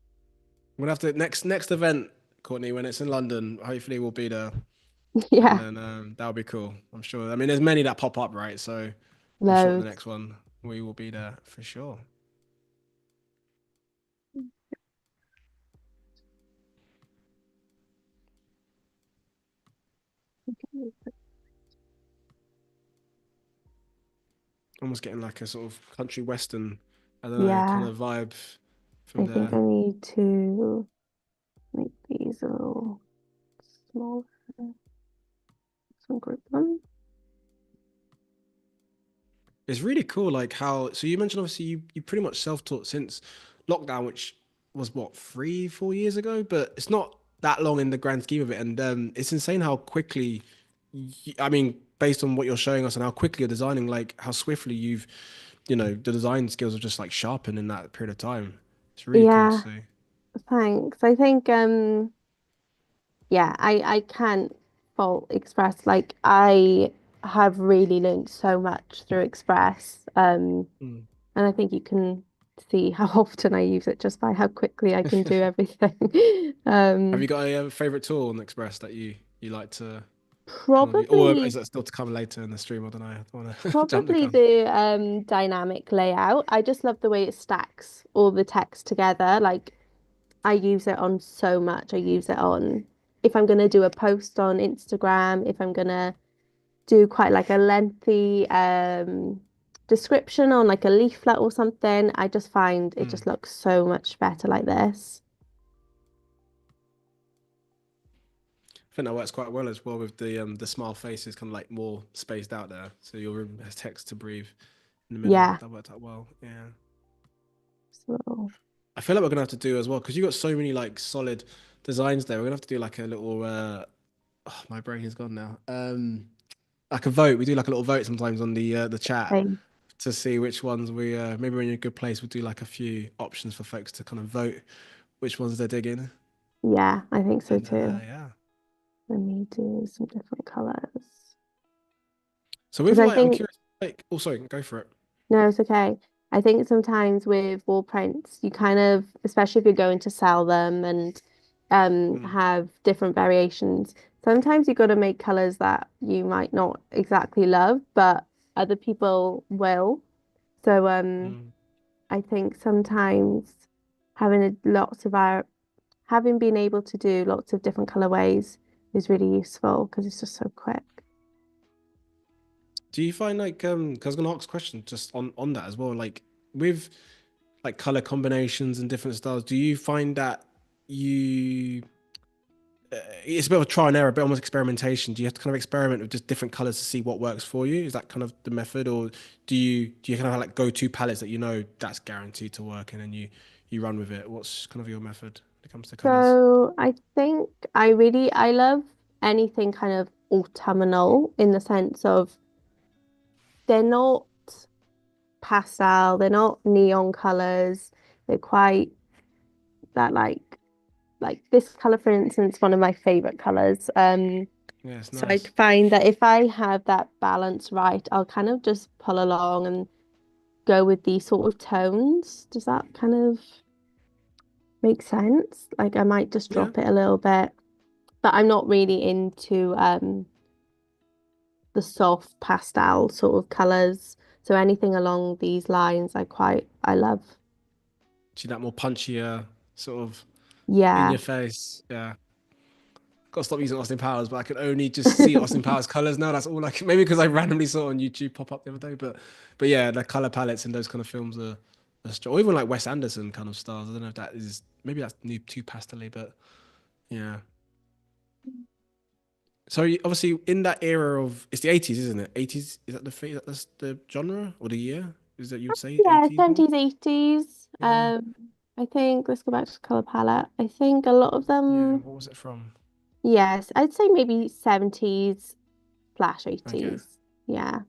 [SPEAKER 1] We'll have to next event, Courtney, when it's in London. Hopefully, we'll be there, and
[SPEAKER 2] Yeah,
[SPEAKER 1] then that'll be cool. I'm sure. I mean, there's many that pop up, right? So I'm sure at the
[SPEAKER 2] loads.
[SPEAKER 1] next one we will be there for sure. Almost getting like a sort of country western, I don't know, kind
[SPEAKER 2] Yeah,
[SPEAKER 1] of vibe from
[SPEAKER 2] I think
[SPEAKER 1] there.
[SPEAKER 2] I need to make these a little smaller. Some group them.
[SPEAKER 1] It's really cool, like how. So you mentioned obviously you pretty much self-taught since lockdown, which was what 3 4 years ago, but it's not that long in the grand scheme of it, and it's insane how quickly. I mean, based on what you're showing us and how quickly you're designing, like how swiftly the design skills have just like sharpened in that period of time. It's really cool to
[SPEAKER 2] Yeah,
[SPEAKER 1] see.
[SPEAKER 2] thanks. I think yeah, I can't fault Express. Like I have really learned so much through Express.
[SPEAKER 1] Mm.
[SPEAKER 2] And I think you can see how often I use it just by how quickly I can do everything.
[SPEAKER 1] Have
[SPEAKER 2] Um,
[SPEAKER 1] you got a favorite tool on Express that you like to kind of, or is
[SPEAKER 2] probably
[SPEAKER 1] that still to come later in the stream? I don't know. I don't want to jump the
[SPEAKER 2] probably
[SPEAKER 1] gun.
[SPEAKER 2] the dynamic layout. I just love the way it stacks all the text together. Like I use it on so much. I use it on if I'm gonna do a post on Instagram, if I'm gonna do quite like a lengthy description on like a leaflet or something. I just find it
[SPEAKER 1] Mm.
[SPEAKER 2] just looks so much better like this.
[SPEAKER 1] I think that works quite well as well with the smile faces kind of like more spaced out there, so your room has text to breathe in the middle.
[SPEAKER 2] Yeah.
[SPEAKER 1] That worked out well. Yeah.
[SPEAKER 2] So
[SPEAKER 1] I feel like we're gonna have to do as well because you got so many like solid designs there. We're gonna have to do like a little. Oh, my brain is gone now. Like a vote. We do like a little vote sometimes on the chat
[SPEAKER 2] same.
[SPEAKER 1] to see which ones we maybe we're in a good place. We'll do like a few options for folks to kind of vote which ones they're digging.
[SPEAKER 2] Yeah, I think so
[SPEAKER 1] And
[SPEAKER 2] too.
[SPEAKER 1] yeah.
[SPEAKER 2] Let me do some different colors.
[SPEAKER 1] So
[SPEAKER 2] Because
[SPEAKER 1] with
[SPEAKER 2] I
[SPEAKER 1] like, I'm
[SPEAKER 2] think,
[SPEAKER 1] curious. Like, oh, sorry, go for it.
[SPEAKER 2] no, it's okay. I think sometimes with wall prints, you kind of, especially if you're going to sell them and
[SPEAKER 1] Mm,
[SPEAKER 2] have different variations, sometimes you got to make colors that you might not exactly love, but other people will. So
[SPEAKER 1] mm.
[SPEAKER 2] I think sometimes having lots of our having been able to do lots of different colorways is really useful because it's just so quick.
[SPEAKER 1] Do you find like 'cause I was gonna ask a question just on that as well, like with like color combinations and different styles, do you find that you it's a bit of a trial and error, a bit almost experimentation. Do you have to kind of experiment with just different colors to see what works for you? Is that kind of the method, or do you kind of have like go-to palettes that you know that's guaranteed to work, and then you run with it? What's kind of your method when it comes to colors?
[SPEAKER 2] So I think I love anything kind of autumnal in the sense of they're not pastel, they're not neon colors. They're quite that like this color, for instance, one of my favorite colors.
[SPEAKER 1] Yeah, it's
[SPEAKER 2] So I
[SPEAKER 1] nice.
[SPEAKER 2] find that if I have that balance right, I'll kind of just pull along and go with these sort of tones. Does that kind of make sense? Like I might just
[SPEAKER 1] Yeah.
[SPEAKER 2] drop it a little bit, but I'm not really into the soft pastel sort of colors. So anything along these lines, I love.
[SPEAKER 1] See that more punchier sort of in
[SPEAKER 2] Yeah.
[SPEAKER 1] your face. Yeah. Got to stop using Austin Powers, but I can only just see Austin Powers colors now. That's all I can. Maybe because I randomly saw it on YouTube pop up the other day, but yeah, the color palettes in those kind of films are strong. Or even like Wes Anderson kind of styles. I don't know if that is maybe that's new too pastely, but yeah. So obviously in that era of it's the 80s, isn't it? 80s, is that that's the genre or the year? Is that you would say
[SPEAKER 2] Yeah,
[SPEAKER 1] 80s more?
[SPEAKER 2] 70s, 80s.
[SPEAKER 1] Yeah.
[SPEAKER 2] I think let's go back to the color palette. I think a lot of
[SPEAKER 1] Yeah.
[SPEAKER 2] them,
[SPEAKER 1] What was it from?
[SPEAKER 2] yes, I'd say maybe 70s slash
[SPEAKER 1] Okay.
[SPEAKER 2] 80s. Yeah.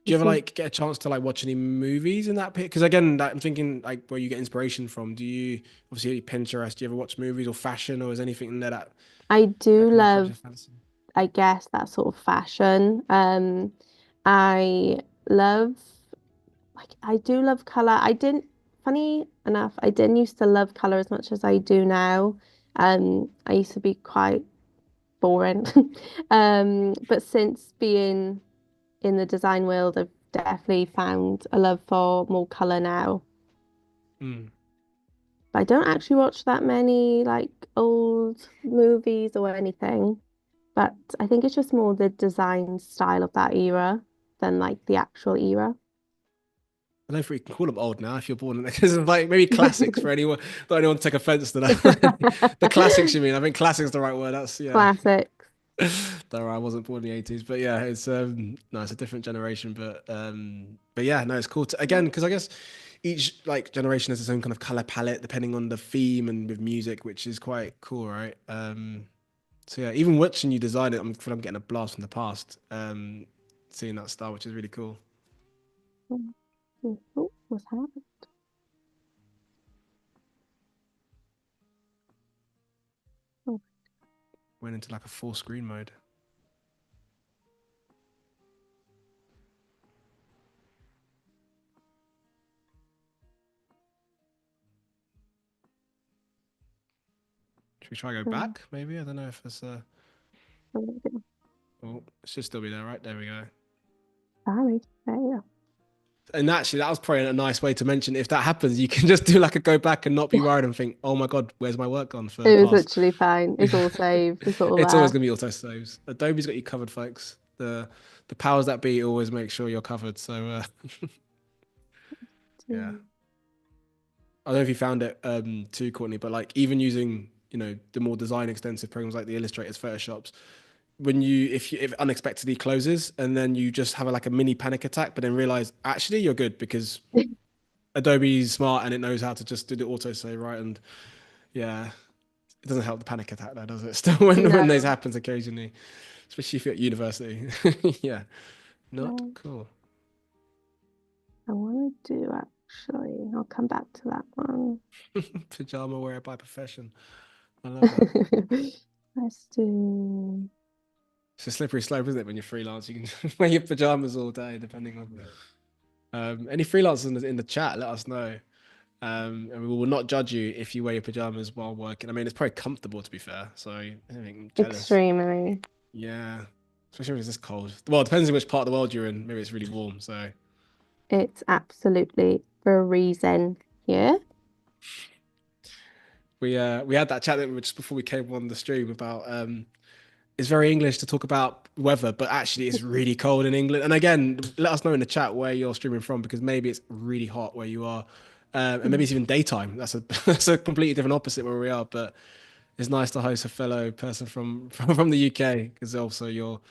[SPEAKER 1] Do
[SPEAKER 2] You
[SPEAKER 1] you ever
[SPEAKER 2] see,
[SPEAKER 1] like get a chance to like watch any movies in that pit? Because again, that, I'm thinking like where you get inspiration from. Do you obviously Pinterest? Do you ever watch movies or fashion, or is anything in there
[SPEAKER 2] I
[SPEAKER 1] that
[SPEAKER 2] do
[SPEAKER 1] kind of grabs
[SPEAKER 2] love,
[SPEAKER 1] your fancy?
[SPEAKER 2] I guess, that sort of fashion. I love, like, I do love color. I didn't, funny enough, I didn't used to love color as much as I do now. I used to be quite boring. But since being in the design world, I've definitely found a love for more color now.
[SPEAKER 1] Mm.
[SPEAKER 2] But I don't actually watch that many like old movies or anything. But I think it's just more the design style of that era than like the actual era.
[SPEAKER 1] I don't know if we can call them old now if you're born in because it's like maybe classics for anyone. Don't anyone take offense to that. The classics, you mean? I think classics the right word. That's yeah.
[SPEAKER 2] Classics.
[SPEAKER 1] Though I wasn't born in the 80s, but yeah, it's no, it's a different generation, but yeah, no, it's cool to, again because I guess each like generation has its own kind of color palette depending on the theme and with music, which is quite cool, right? So yeah, even watching you design it, I'm getting a blast from the past. Seeing that style, which is really cool.
[SPEAKER 2] Oh, what's happening? Oh,
[SPEAKER 1] Went into like a full screen mode. Should we try to go
[SPEAKER 2] um,
[SPEAKER 1] back? Maybe I don't know if it's
[SPEAKER 2] oh,
[SPEAKER 1] oh, it should still be there, right? There we go.
[SPEAKER 2] sorry. There you
[SPEAKER 1] And actually, that was probably a nice way to mention if that happens, you can just do like a go back and not be
[SPEAKER 2] go.
[SPEAKER 1] worried and think, oh my God, where's my work gone for the
[SPEAKER 2] It was
[SPEAKER 1] past?
[SPEAKER 2] literally fine. It's all saved. It's all
[SPEAKER 1] It's always
[SPEAKER 2] there.
[SPEAKER 1] gonna be auto saves. Adobe's got you covered, folks. The powers that be always make sure you're covered. So yeah,
[SPEAKER 2] Mm.
[SPEAKER 1] I don't know if you found it too, Courtney, but like even using the more design extensive programs like the Illustrators, Photoshops, when if unexpectedly closes and then you just have like a mini panic attack, but then realize actually you're good because Adobe's smart and it knows how to just do the auto save right. And yeah, it doesn't help the panic attack though, does it? Still when this
[SPEAKER 2] No.
[SPEAKER 1] happens occasionally, especially if you're at university. Yeah, not
[SPEAKER 2] No.
[SPEAKER 1] cool.
[SPEAKER 2] I want to do actually. I'll come back to that one.
[SPEAKER 1] Pajama wear by profession. I love that.
[SPEAKER 2] Let's do.
[SPEAKER 1] It's a slippery slope, isn't it? When you're freelance, you can wear your pajamas all day, depending on. Any freelancers in the chat, let us know. And we will not judge you if you wear your pajamas while working. I mean, it's probably comfortable to be fair. So I think I'm jealous.
[SPEAKER 2] Extremely.
[SPEAKER 1] Yeah, especially when it's this cold. Well, it depends on which part of the world you're in. Maybe it's really warm. So
[SPEAKER 2] It's absolutely for a reason. Yeah.
[SPEAKER 1] we had that chat that just before we came on the stream about it's very English to talk about weather, but actually it's really cold in England. And again, let us know in the chat where you're streaming from because maybe it's really hot where you are, and maybe it's even daytime. That's a that's a completely different opposite where we are. But it's nice to host a fellow person from the UK because also your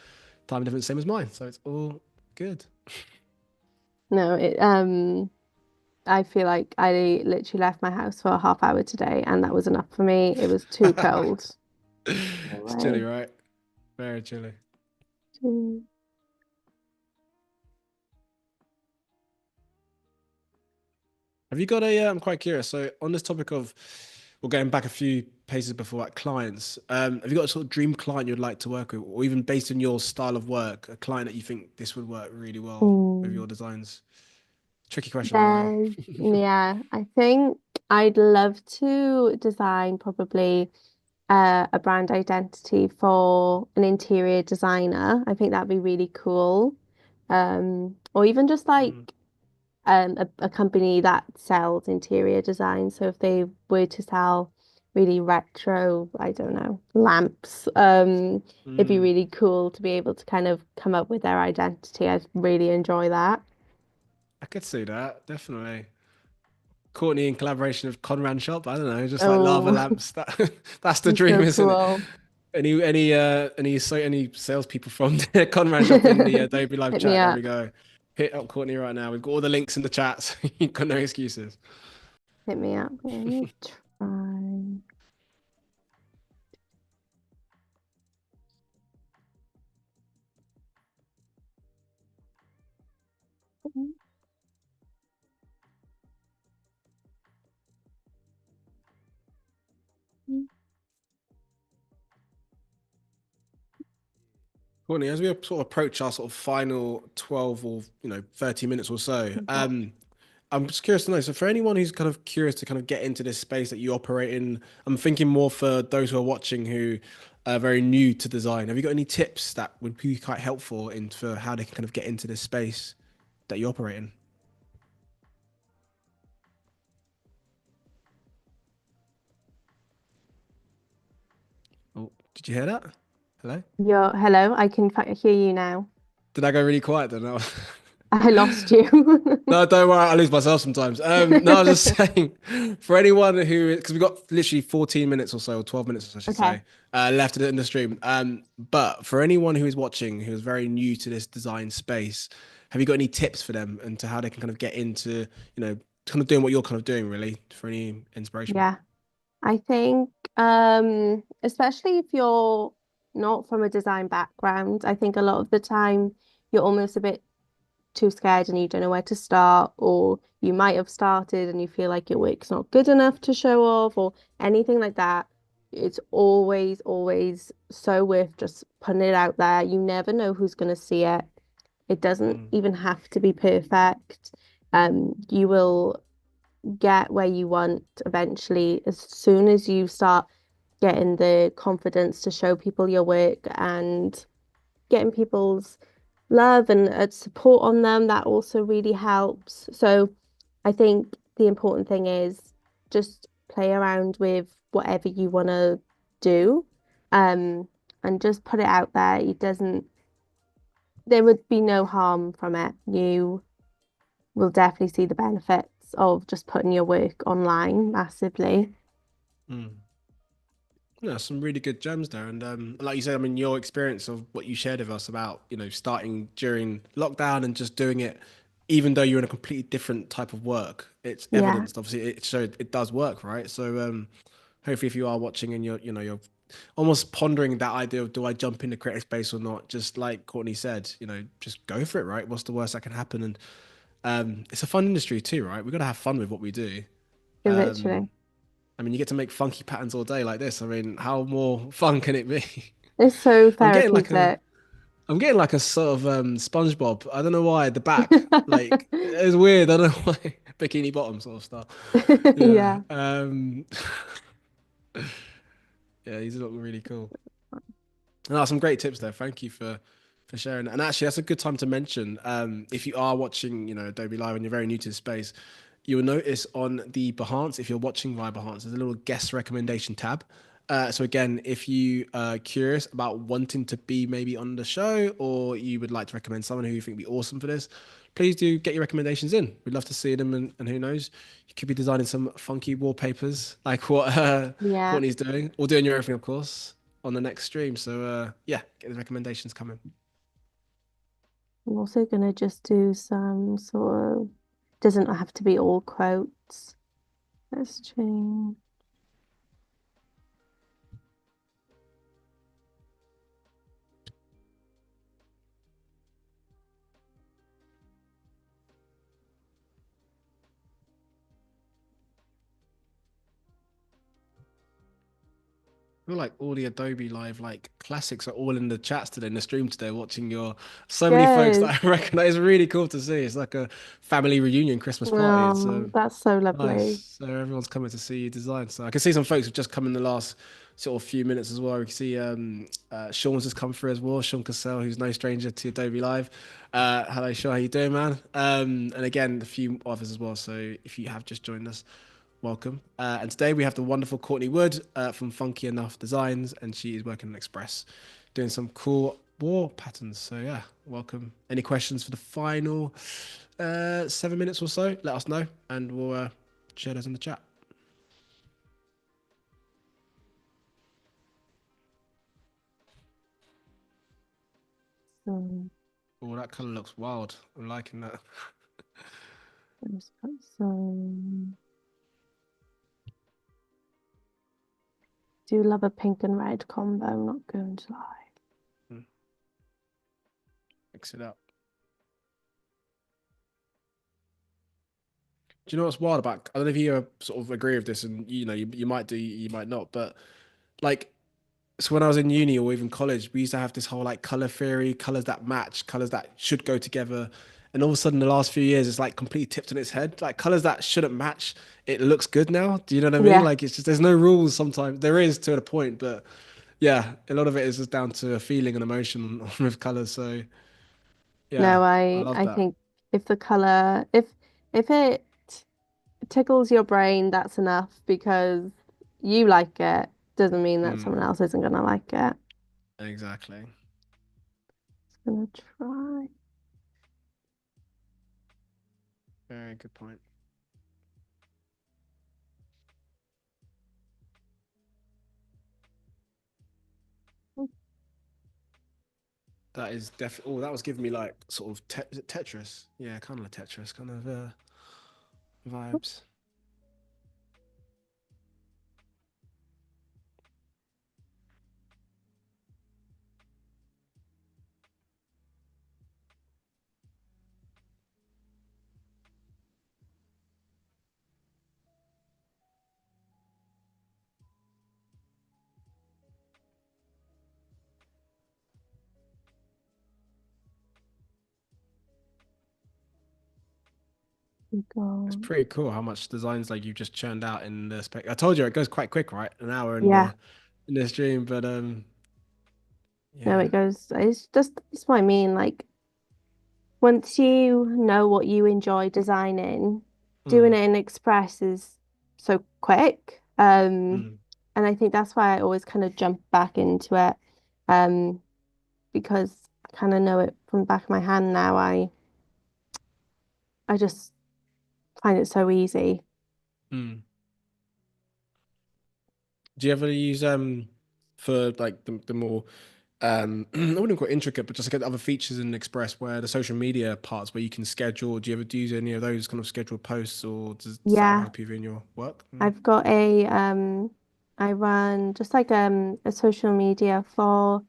[SPEAKER 1] time difference same as mine, so it's all good.
[SPEAKER 2] No, I feel like I literally left my house for a half hour today and that was enough for me. It was too cold. No
[SPEAKER 1] It's chilly,
[SPEAKER 2] way.
[SPEAKER 1] right? Very chilly.
[SPEAKER 2] Mm.
[SPEAKER 1] Have you got a? I'm quite curious. So on this topic of, we're going back a few paces before at clients. Have you got a sort of dream client you'd like to work with, or even based on your style of work, a client that you think this would work really well with
[SPEAKER 2] Mm.
[SPEAKER 1] your designs? Tricky question, I know.
[SPEAKER 2] There's, yeah, I think I'd love to design probably a brand identity for an interior designer. I think that'd be really cool. Or even just like
[SPEAKER 1] Mm,
[SPEAKER 2] a company that sells interior design. So if they were to sell really retro, I don't know, lamps, it'd be
[SPEAKER 1] mm.
[SPEAKER 2] really cool to be able to kind of come up with their identity. I really enjoy that.
[SPEAKER 1] I could see that definitely. Courtney in collaboration with Conran Shop. I don't know, just like lava
[SPEAKER 2] Oh,
[SPEAKER 1] lamps. That that's the
[SPEAKER 2] be
[SPEAKER 1] dream,
[SPEAKER 2] so
[SPEAKER 1] isn't it?
[SPEAKER 2] cool.
[SPEAKER 1] any salespeople from the Conran shop in the Adobe Live
[SPEAKER 2] Hit me
[SPEAKER 1] chat? There
[SPEAKER 2] up.
[SPEAKER 1] we go. Hit up Courtney right now. We've got all the links in the chat, so you've got no excuses.
[SPEAKER 2] Hit me up. Let me try.
[SPEAKER 1] Courtney, as we sort of approach our sort of final 12 or 30 minutes or so,
[SPEAKER 2] Yeah.
[SPEAKER 1] I'm just curious to know. So, for anyone who's kind of curious to kind of get into this space that you operate in, I'm thinking more for those who are watching who are very new to design. Have you got any tips that would be quite helpful in for how they can kind of get into this space that you operate in? Oh, did you hear that? Hello?
[SPEAKER 2] Hello, I can hear you now.
[SPEAKER 1] Did I go really quiet then? No.
[SPEAKER 2] I lost you.
[SPEAKER 1] No, don't worry. I lose myself sometimes. No, I was just saying, for anyone who, because we've got literally 14 minutes or so, or 12 minutes, or so, I should
[SPEAKER 2] Okay.
[SPEAKER 1] say, left in the stream. But for anyone who is watching who is very new to this design space, have you got any tips for them and to how they can kind of get into, kind of doing what you're kind of doing, really, for any inspiration?
[SPEAKER 2] Yeah. I think especially if you're not from a design background, I think a lot of the time you're almost a bit too scared and you don't know where to start, or you might have started and you feel like your work's not good enough to show off, or anything like that. It's always, always so worth just putting it out there. You never know who's going to see it. It doesn't
[SPEAKER 1] Mm,
[SPEAKER 2] even have to be perfect. You will get where you want eventually as soon as you start getting the confidence to show people your work and getting people's love and support on them. That also really helps. So I think the important thing is just play around with whatever you want to do, um, and just put it out there. It doesn't, there would be no harm from it. You will definitely see the benefits of just putting your work online massively.
[SPEAKER 1] mm. Yeah, some really good gems there. And like you said, I mean, your experience of what you shared with us about, starting during lockdown and just doing it, even though you're in a completely different type of work, it's
[SPEAKER 2] Yeah,
[SPEAKER 1] evidenced. Obviously, it showed it does work, right? So hopefully, if you are watching and you're almost pondering that idea of do I jump into creative space or not, just like Courtney said, just go for it, right? What's the worst that can happen? And it's a fun industry too, right? We've got to have fun with what we do.
[SPEAKER 2] literally.
[SPEAKER 1] Um, I mean, you get to make funky patterns all day like this. I mean, how more fun can it be?
[SPEAKER 2] It's so
[SPEAKER 1] I'm getting like a,
[SPEAKER 2] therapeutic.
[SPEAKER 1] I'm getting like a sort of SpongeBob. I don't know why the back, like it's weird. I don't know why bikini bottom sort of stuff. Yeah,
[SPEAKER 2] Yeah.
[SPEAKER 1] yeah, these look really cool. No, some great tips there. Thank you for sharing. And actually, that's a good time to mention. If you are watching, Adobe Live and you're very new to the space, you will notice on the Behance, if you're watching via Behance, there's a little guest recommendation tab. So again, if you are curious about wanting to be maybe on the show, or you would like to recommend someone who you think would be awesome for this, please do get your recommendations in. We'd love to see them, and who knows, you could be designing some funky wallpapers like what
[SPEAKER 2] Yeah.
[SPEAKER 1] Courtney's doing, or doing your own thing, of course, on the next stream. So yeah, get the recommendations coming.
[SPEAKER 2] I'm also gonna just do some sort of, doesn't have to be all quotes. Let's change.
[SPEAKER 1] I feel like all the Adobe Live like classics are all in the chats today, in the stream today, watching your so many folks
[SPEAKER 2] Good.
[SPEAKER 1] that I recognize. It's really cool to see. It's like a family reunion Christmas party. It's
[SPEAKER 2] Oh, that's so lovely.
[SPEAKER 1] nice. So everyone's coming to see you design. So I can see some folks have just come in the last sort of few minutes as well. We can see Sean's just come through as well. Sean Cassell, who's no stranger to Adobe Live. Hello, Sean. How you doing, man? And again, a few others as well. So if you have just joined us, welcome. And today we have the wonderful Courtney Wood from Funky Enough Designs, and she is working on Express, doing some cool war patterns. So yeah, welcome. Any questions for the final 7 minutes or so? Let us know, and we'll share those in the chat.
[SPEAKER 2] some,
[SPEAKER 1] Oh, that color looks wild. I'm liking that.
[SPEAKER 2] let's put some, do love a pink and red combo, I'm not going to lie.
[SPEAKER 1] Hmm, mix it up. Do you know what's wild about? I don't know if you sort of agree with this, and you might do, you might not, but like, so when I was in uni or even college, we used to have this whole like color theory, colors that match, colors that should go together. And all of a sudden, the last few years, it's like completely tipped on its head. Like colors that shouldn't match, it looks good now. Do you know what I mean?
[SPEAKER 2] Yeah,
[SPEAKER 1] Like it's just there's no rules sometimes. There is to a point, but yeah, a lot of it is just down to a feeling and emotion with colors. So yeah,
[SPEAKER 2] no,
[SPEAKER 1] I love
[SPEAKER 2] I
[SPEAKER 1] that.
[SPEAKER 2] think if the color, if it tickles your brain, that's enough because you like it, doesn't mean that
[SPEAKER 1] Mm,
[SPEAKER 2] someone else isn't gonna like it.
[SPEAKER 1] exactly.
[SPEAKER 2] Just gonna try.
[SPEAKER 1] Very good point. That is definitely. Oh, that was giving me like sort of is it Tetris? Yeah, kind of like Tetris, kind of vibes.
[SPEAKER 2] We
[SPEAKER 1] It's
[SPEAKER 2] got,
[SPEAKER 1] pretty cool how much designs like you've just churned out in the spec. I told you it goes quite quick, right? An hour
[SPEAKER 2] yeah,
[SPEAKER 1] in the stream, but
[SPEAKER 2] no,
[SPEAKER 1] yeah.
[SPEAKER 2] it goes, it's just, that's what I mean. Like, once you know what you enjoy designing, doing
[SPEAKER 1] Mm,
[SPEAKER 2] it in Express is so quick.
[SPEAKER 1] mm,
[SPEAKER 2] And I think that's why I always kind of jump back into it. Um, because I kind of know it from the back of my hand now. I just find it so easy.
[SPEAKER 1] mm. Do you ever use for like the more I wouldn't call it intricate, but just like other features in Express where the social media parts where you can schedule. Do you ever use any of those kind of scheduled posts, or does that
[SPEAKER 2] Yeah,
[SPEAKER 1] help you in your work? Mm.
[SPEAKER 2] I've got I run just like a social media for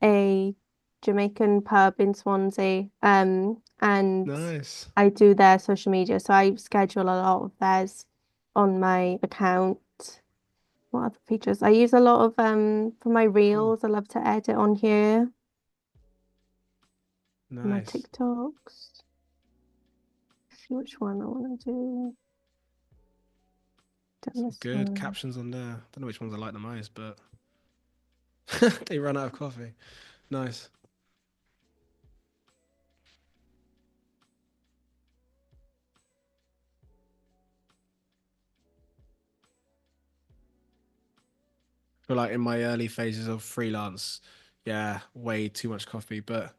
[SPEAKER 2] a Jamaican pub in Swansea. And
[SPEAKER 1] Nice.
[SPEAKER 2] I do their social media. So I schedule a lot of theirs on my account. What other features? I use a lot of for my
[SPEAKER 1] Cool.
[SPEAKER 2] reels. I love to edit on here. My
[SPEAKER 1] Nice.
[SPEAKER 2] TikToks. See which one I want to do. Done
[SPEAKER 1] Some
[SPEAKER 2] this
[SPEAKER 1] good
[SPEAKER 2] one.
[SPEAKER 1] captions on there. Don't know which ones I like the most, but they run out of coffee. Nice. Feel like in my early phases of freelance, yeah, way too much coffee. But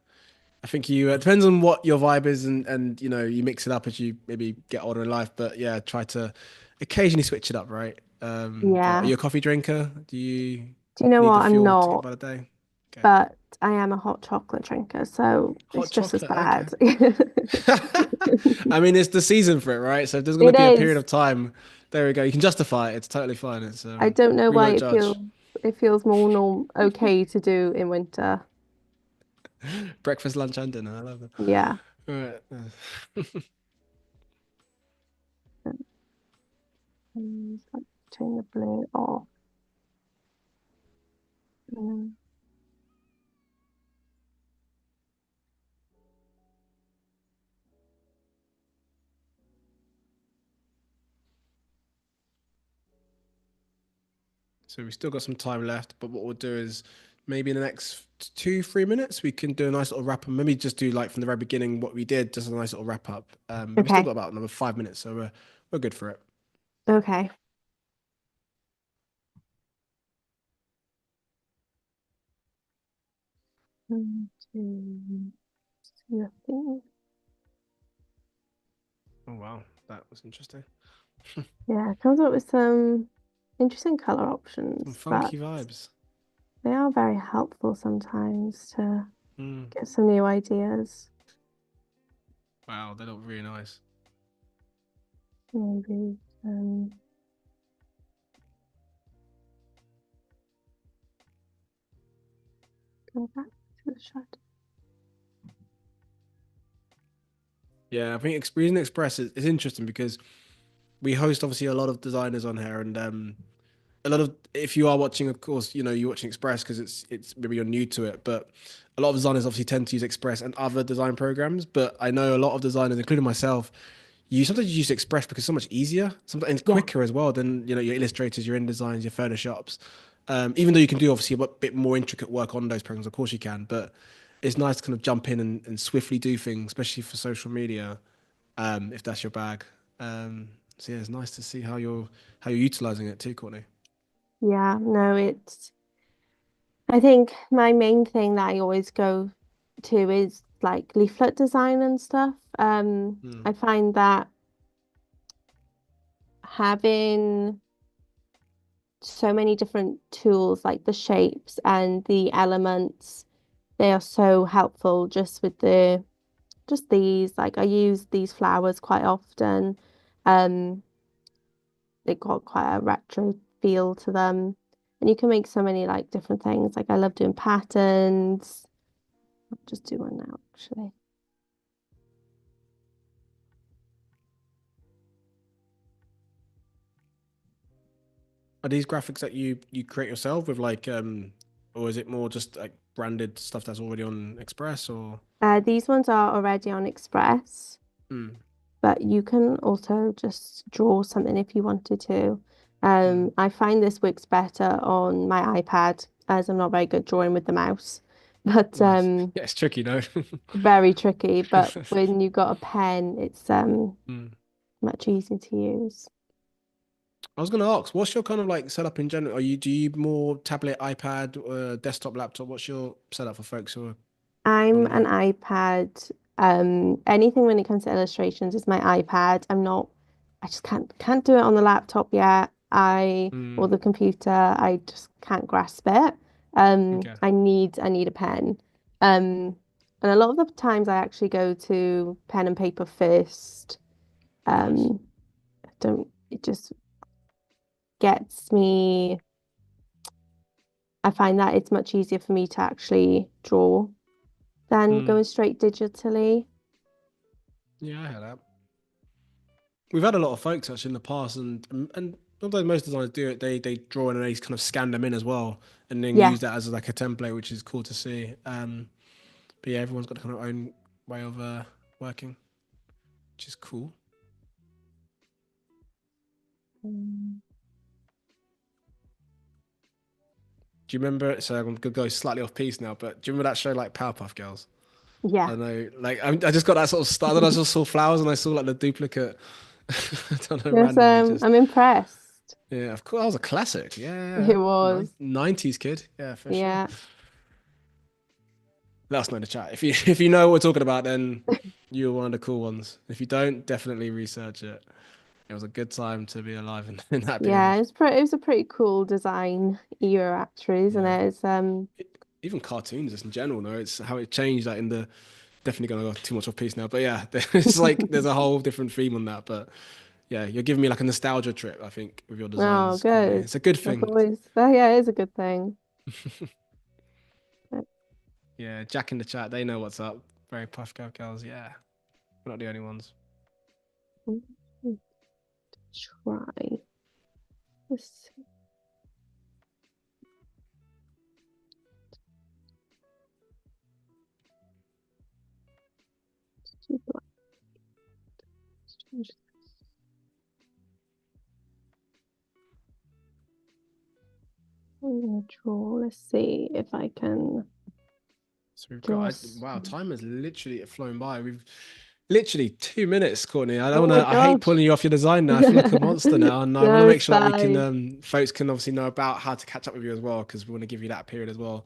[SPEAKER 1] I think you it depends on what your vibe is, and you mix it up as you maybe get older in life. But yeah, try to occasionally switch it up, right? But are
[SPEAKER 2] Yeah.
[SPEAKER 1] you a coffee drinker? Do you
[SPEAKER 2] Do you know
[SPEAKER 1] need the
[SPEAKER 2] what? I'm
[SPEAKER 1] fuel to get
[SPEAKER 2] not,
[SPEAKER 1] by the day? Okay.
[SPEAKER 2] but I am a hot chocolate drinker, so
[SPEAKER 1] Hot
[SPEAKER 2] it's just as
[SPEAKER 1] chocolate,
[SPEAKER 2] bad.
[SPEAKER 1] okay. I mean, it's the season for it, right? So if there's going to
[SPEAKER 2] It
[SPEAKER 1] be a period
[SPEAKER 2] is.
[SPEAKER 1] of time, there we go. You can justify it. It's totally fine. It's
[SPEAKER 2] I don't know
[SPEAKER 1] we
[SPEAKER 2] why
[SPEAKER 1] won't judge.
[SPEAKER 2] it feels more okay to do in winter.
[SPEAKER 1] Breakfast, lunch, and dinner. I love it.
[SPEAKER 2] Yeah.
[SPEAKER 1] All right.
[SPEAKER 2] Like turn the blue off. Mm.
[SPEAKER 1] So we've still got some time left, but what we'll do is maybe in the next 2, 3 minutes we can do a nice little wrap up. Maybe just do like from the very beginning what we did, just a nice little wrap up. But we still
[SPEAKER 2] Okay.
[SPEAKER 1] got about another 5 minutes, so we're good for it.
[SPEAKER 2] Okay. 1, 2, nothing.
[SPEAKER 1] Oh wow, that was interesting.
[SPEAKER 2] Yeah, it comes up with some interesting color
[SPEAKER 1] Some
[SPEAKER 2] options, but
[SPEAKER 1] funky vibes.
[SPEAKER 2] they are very helpful sometimes to.
[SPEAKER 1] Mm.
[SPEAKER 2] get some new ideas.
[SPEAKER 1] Wow, they look really nice.
[SPEAKER 2] Maybe go back to the shadow.
[SPEAKER 1] Yeah, I think Using Express is interesting because we host obviously a lot of designers on here, and a lot of if you are watching, of course, you're watching Express because it's maybe you're new to it, but a lot of designers obviously tend to use Express and other design programs. But I know a lot of designers, including myself, you sometimes use Express because it's so much easier, sometimes
[SPEAKER 2] Yeah,
[SPEAKER 1] quicker as well than your illustrators, your InDesigns, your Photoshops. Even though you can do obviously a bit more intricate work on those programs, of course you can, but it's nice to kind of jump in and swiftly do things, especially for social media, if that's your bag. So yeah, it's nice to see how you're utilizing it too, Courtney.
[SPEAKER 2] yeah, no, I think my main thing that I always go to is like leaflet design and stuff.
[SPEAKER 1] Mm,
[SPEAKER 2] I find that having so many different tools, like the shapes and the elements, they are so helpful just with just these. Like I use these flowers quite often. Um, they got quite a retro feel to them. And you can make so many like different things. Like I love doing patterns. I'll just do one now, actually.
[SPEAKER 1] Are these graphics that you create yourself with or is it more just like branded stuff that's already on Express or?
[SPEAKER 2] These ones are already on Express,
[SPEAKER 1] Mm,
[SPEAKER 2] but you can also just draw something if you wanted to.
[SPEAKER 1] mm,
[SPEAKER 2] I find this works better on my iPad as I'm not very good drawing with the mouse, but
[SPEAKER 1] nice. Yeah, it's tricky, no?
[SPEAKER 2] very tricky. But when you've got a pen, it's
[SPEAKER 1] Mm.
[SPEAKER 2] much easier to use.
[SPEAKER 1] I was going to ask, what's your kind of like setup in general? Do you more tablet, iPad, desktop, laptop? What's your setup for folks who are
[SPEAKER 2] I'm
[SPEAKER 1] wondering?
[SPEAKER 2] an iPad. Anything when it comes to illustrations is my iPad. I just can't do it on the laptop yet. Or
[SPEAKER 1] Mm,
[SPEAKER 2] the computer. I just can't grasp it.
[SPEAKER 1] okay,
[SPEAKER 2] I need a pen. Um, and a lot of the times I actually go to pen and paper first.
[SPEAKER 1] nice.
[SPEAKER 2] Um, I don't, it just gets me, I find that it's much easier for me to actually draw than
[SPEAKER 1] Mm,
[SPEAKER 2] going straight digitally.
[SPEAKER 1] yeah, I hear that. We've had a lot of folks actually in the past, and although most designers do it, they draw in and they kind of scan them in as well, and then
[SPEAKER 2] Yeah.
[SPEAKER 1] use that as like a template, which is cool to see. But yeah, everyone's got their kind of own way of working, which is cool.
[SPEAKER 2] Mm.
[SPEAKER 1] Do you remember? So I'm gonna go slightly off piece now, but do you remember that show like Powerpuff Girls?
[SPEAKER 2] Yeah.
[SPEAKER 1] I know, like I just got that sort of start. Then I just saw flowers and I saw like the duplicate. I don't know,
[SPEAKER 2] Yes,
[SPEAKER 1] randomly just
[SPEAKER 2] I'm impressed.
[SPEAKER 1] yeah. Of course, that was a classic. Yeah, yeah,
[SPEAKER 2] It
[SPEAKER 1] yeah.
[SPEAKER 2] was.
[SPEAKER 1] 90s kid. Yeah, for sure.
[SPEAKER 2] Yeah.
[SPEAKER 1] Let us know in the chat if you know what we're talking about. Then you're one of the cool ones. If you don't, definitely research it. It was a good time to be alive in that
[SPEAKER 2] Yeah,
[SPEAKER 1] period.
[SPEAKER 2] it was a pretty cool design era actually, isn't
[SPEAKER 1] Yeah.
[SPEAKER 2] it? It's
[SPEAKER 1] Even cartoons just in general, no, it's how it changed that in the definitely gonna go too much off piece now. But yeah, there's like there's a whole different theme on that. But yeah, you're giving me like a nostalgia trip, I think, with your
[SPEAKER 2] oh
[SPEAKER 1] designs, Courtney.
[SPEAKER 2] good.
[SPEAKER 1] It's a good
[SPEAKER 2] That's
[SPEAKER 1] thing.
[SPEAKER 2] always yeah, it is a good thing. But,
[SPEAKER 1] Yeah, Jack in the chat, they know what's up. Very puff girl girls, yeah. We're not the only ones.
[SPEAKER 2] mm, try. Let's see. I'm gonna draw. Let's see if I can
[SPEAKER 1] So we've got
[SPEAKER 2] draw.
[SPEAKER 1] wow, time has literally flown by. We've literally 2 minutes, Courtney. I
[SPEAKER 2] Oh
[SPEAKER 1] don't
[SPEAKER 2] my
[SPEAKER 1] wanna I hate
[SPEAKER 2] gosh.
[SPEAKER 1] pulling you off your design now. I feel like a monster now, and I want to
[SPEAKER 2] No,
[SPEAKER 1] make
[SPEAKER 2] it's
[SPEAKER 1] sure that we can
[SPEAKER 2] fine.
[SPEAKER 1] folks can obviously know about how to catch up with you as well, because we want to give you that period as well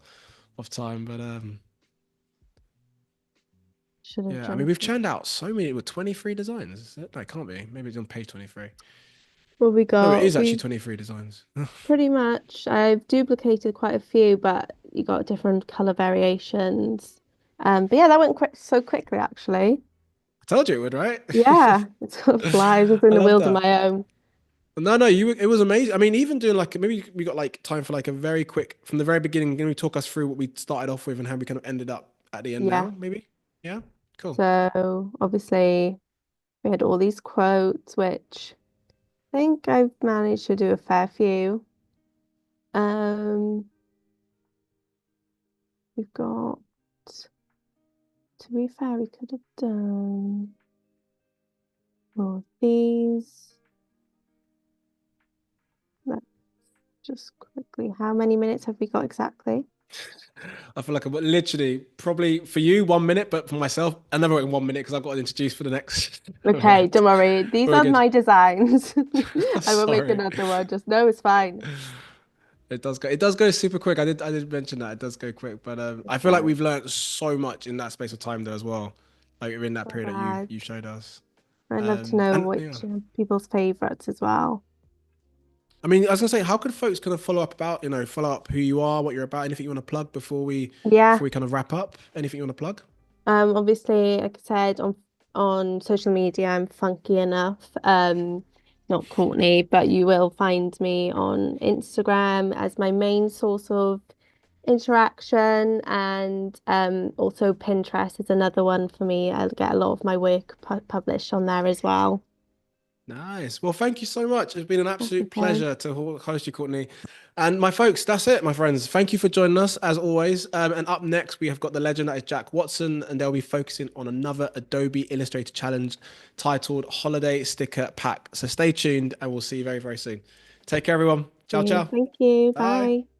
[SPEAKER 1] of time. But
[SPEAKER 2] Should have
[SPEAKER 1] yeah, I mean, we've
[SPEAKER 2] jumped.
[SPEAKER 1] churned out so many with 23 designs. Is it? No, it can't be. Maybe it's on page 23.
[SPEAKER 2] Well, we
[SPEAKER 1] No, it is
[SPEAKER 2] got
[SPEAKER 1] actually
[SPEAKER 2] we
[SPEAKER 1] 23 designs.
[SPEAKER 2] pretty much. I've duplicated quite a few, but you got different color variations. But yeah, that went quick so quickly actually.
[SPEAKER 1] I told you it would, right?
[SPEAKER 2] Yeah, it sort of flies within
[SPEAKER 1] I
[SPEAKER 2] the
[SPEAKER 1] love
[SPEAKER 2] wheels of
[SPEAKER 1] that.
[SPEAKER 2] my own.
[SPEAKER 1] No, no, it was amazing. I mean, even doing like maybe we got like time for like a very quick from the very beginning. Can we talk us through what we started off with and how we kind of ended up at the end
[SPEAKER 2] Yeah.
[SPEAKER 1] now? Maybe. Yeah. Cool.
[SPEAKER 2] So obviously we had all these quotes, which I think I've managed to do a fair few. Um, we've got, to be fair, we could have done more of these. Let's just quickly, how many minutes have we got exactly?
[SPEAKER 1] I feel like I'm literally probably for you 1 minute, but for myself, another in 1 minute because I've got to introduce for the next
[SPEAKER 2] Okay,
[SPEAKER 1] event.
[SPEAKER 2] don't worry. These
[SPEAKER 1] Very
[SPEAKER 2] are
[SPEAKER 1] good.
[SPEAKER 2] my designs. I will make
[SPEAKER 1] Sorry.
[SPEAKER 2] another one. Just know it's fine.
[SPEAKER 1] It does go super quick. I did mention that it does go quick, but I feel like
[SPEAKER 2] Okay.
[SPEAKER 1] we've learned so much in that space of time there as well. Like in that period that
[SPEAKER 2] Glad.
[SPEAKER 1] you showed us.
[SPEAKER 2] I'd love to know
[SPEAKER 1] And yeah.
[SPEAKER 2] which people's favorites as well.
[SPEAKER 1] I mean, I was gonna say, how could folks kind of follow up about, follow up who you are, what you're about, anything you want to plug
[SPEAKER 2] Yeah.
[SPEAKER 1] before we kind of wrap up? Anything you want to plug?
[SPEAKER 2] Obviously, like I said, on social media, I'm funky enough. Not Courtney, but you will find me on Instagram as my main source of interaction, and also Pinterest is another one for me. I get a lot of my work published on there as well.
[SPEAKER 1] Nice. Well, thank you so much. It's been an
[SPEAKER 2] That's
[SPEAKER 1] absolute
[SPEAKER 2] okay.
[SPEAKER 1] pleasure to host you, Courtney. And my folks, that's it, my friends. Thank you for joining us as always. And up next, we have got the legend that is Jack Watson, and they'll be focusing on another Adobe Illustrator challenge titled Holiday Sticker Pack. So stay tuned, and we'll see you very, very soon. Take care, everyone. Ciao, ciao.
[SPEAKER 2] Thank you.
[SPEAKER 1] Bye.
[SPEAKER 2] Bye.